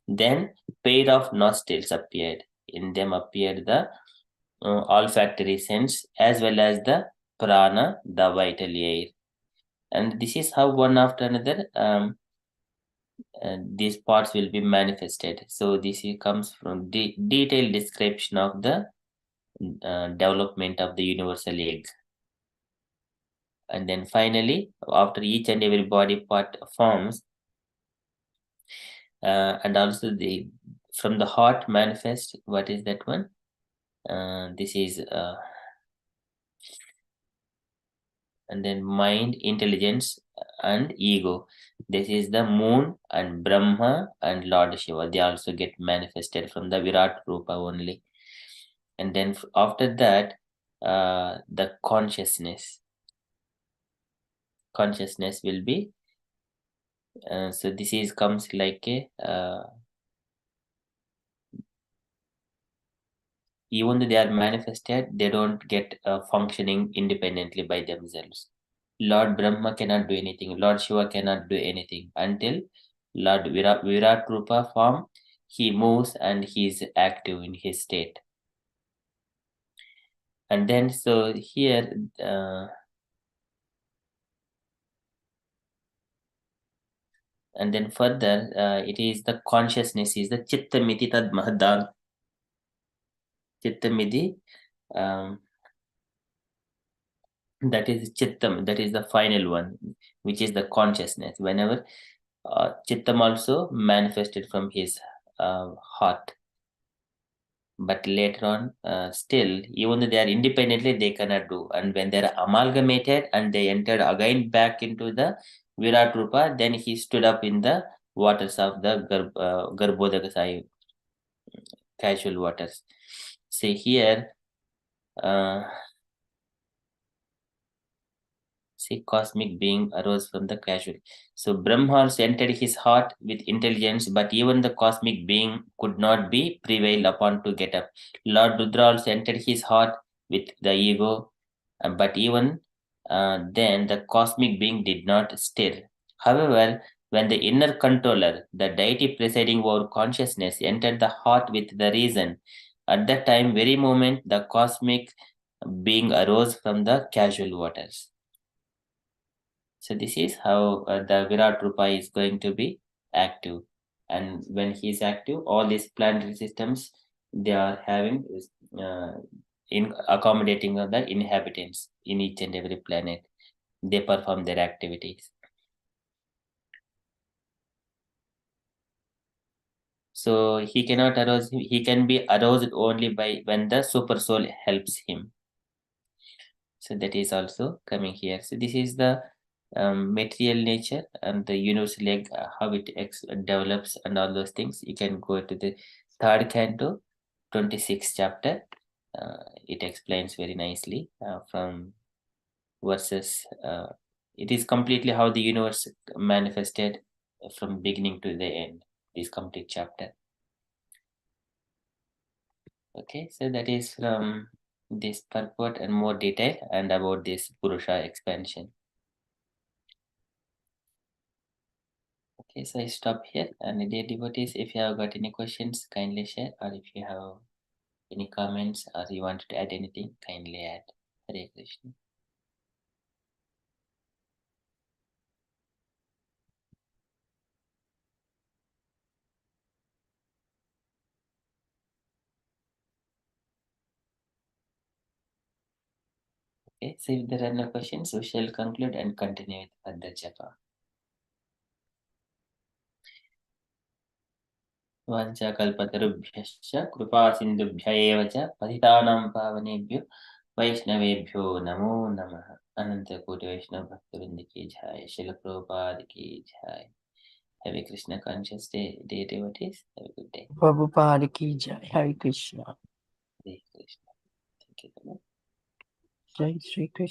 Then pair of nostrils appeared. In them appeared the olfactory sense as well as the prana, the vital air. And this is how one after another these parts will be manifested. So this comes from the detailed description of the development of the universal egg. And then finally, after each and every body part forms, and also from the heart manifest, what is that one? This is and then mind, intelligence, and ego. This is the moon and Brahma and Lord Shiva. They also get manifested from the Virat Rupa only. And then after that, the consciousness will be. So this is comes like a. Even though they are manifested, they don't get functioning independently by themselves. Lord Brahma cannot do anything. Lord Shiva cannot do anything until Lord Virat Rupa form. He moves and he is active in his state. And then so here and then further it is the consciousness is the Chittamiti Tad Mahadan. Chittamiti, that is Chittam, that is the final one, which is the consciousness. Whenever Chittam also manifested from his heart. But later on, still, even though they are independently, they cannot do. And when they are amalgamated and they entered again back into the Virat Rupa, then he stood up in the waters of the Garbhodaka Sai, casual waters. See here, see, cosmic being arose from the casual. So Brahma also entered his heart with intelligence, but even the cosmic being could not be prevailed upon to get up. Lord Rudra also entered his heart with the ego, but even then the cosmic being did not stir. However, when the inner controller, the deity presiding over consciousness, entered the heart with the reason, at that time, very moment, the cosmic being arose from the casual waters. So this is how the Virat Rupa is going to be active. And when he is active, all these planetary systems, they are having in accommodating of the inhabitants in each and every planet. They perform their activities. So he cannot arouse, he can be aroused only by when the super soul helps him. So that is also coming here. So this is the material nature and the universal leg, how it develops and all those things. You can go to the third canto, 26th chapter. It explains very nicely from verses. It is completely how the universe manifested from beginning to the end. This complete chapter. Okay, so that is from this purport and more detail and about this Purusha expansion. Okay, so I stop here. And dear devotees, if you have got any questions, kindly share, or if you have any comments or you want to add anything, kindly add. Hare Krishna. Okay, so if there are no questions, we shall conclude and continue with further japa. वाञ्छाकल्पतरुभ्यश्च कृपासिन्धुभ्य एव च पतितानां पावनेभ्यो वैष्णवेभ्यो नमो नमः. अनंतकोटि वैष्णव भक्तवृंद की जय. श्रील प्रभुपाद की जय. Have a Krishna conscious day, dear devotees. Have a good day. Prabhupada ki jai. Hare Krishna. Hare Krishna. Thank you so much. Jai Shri Krishna.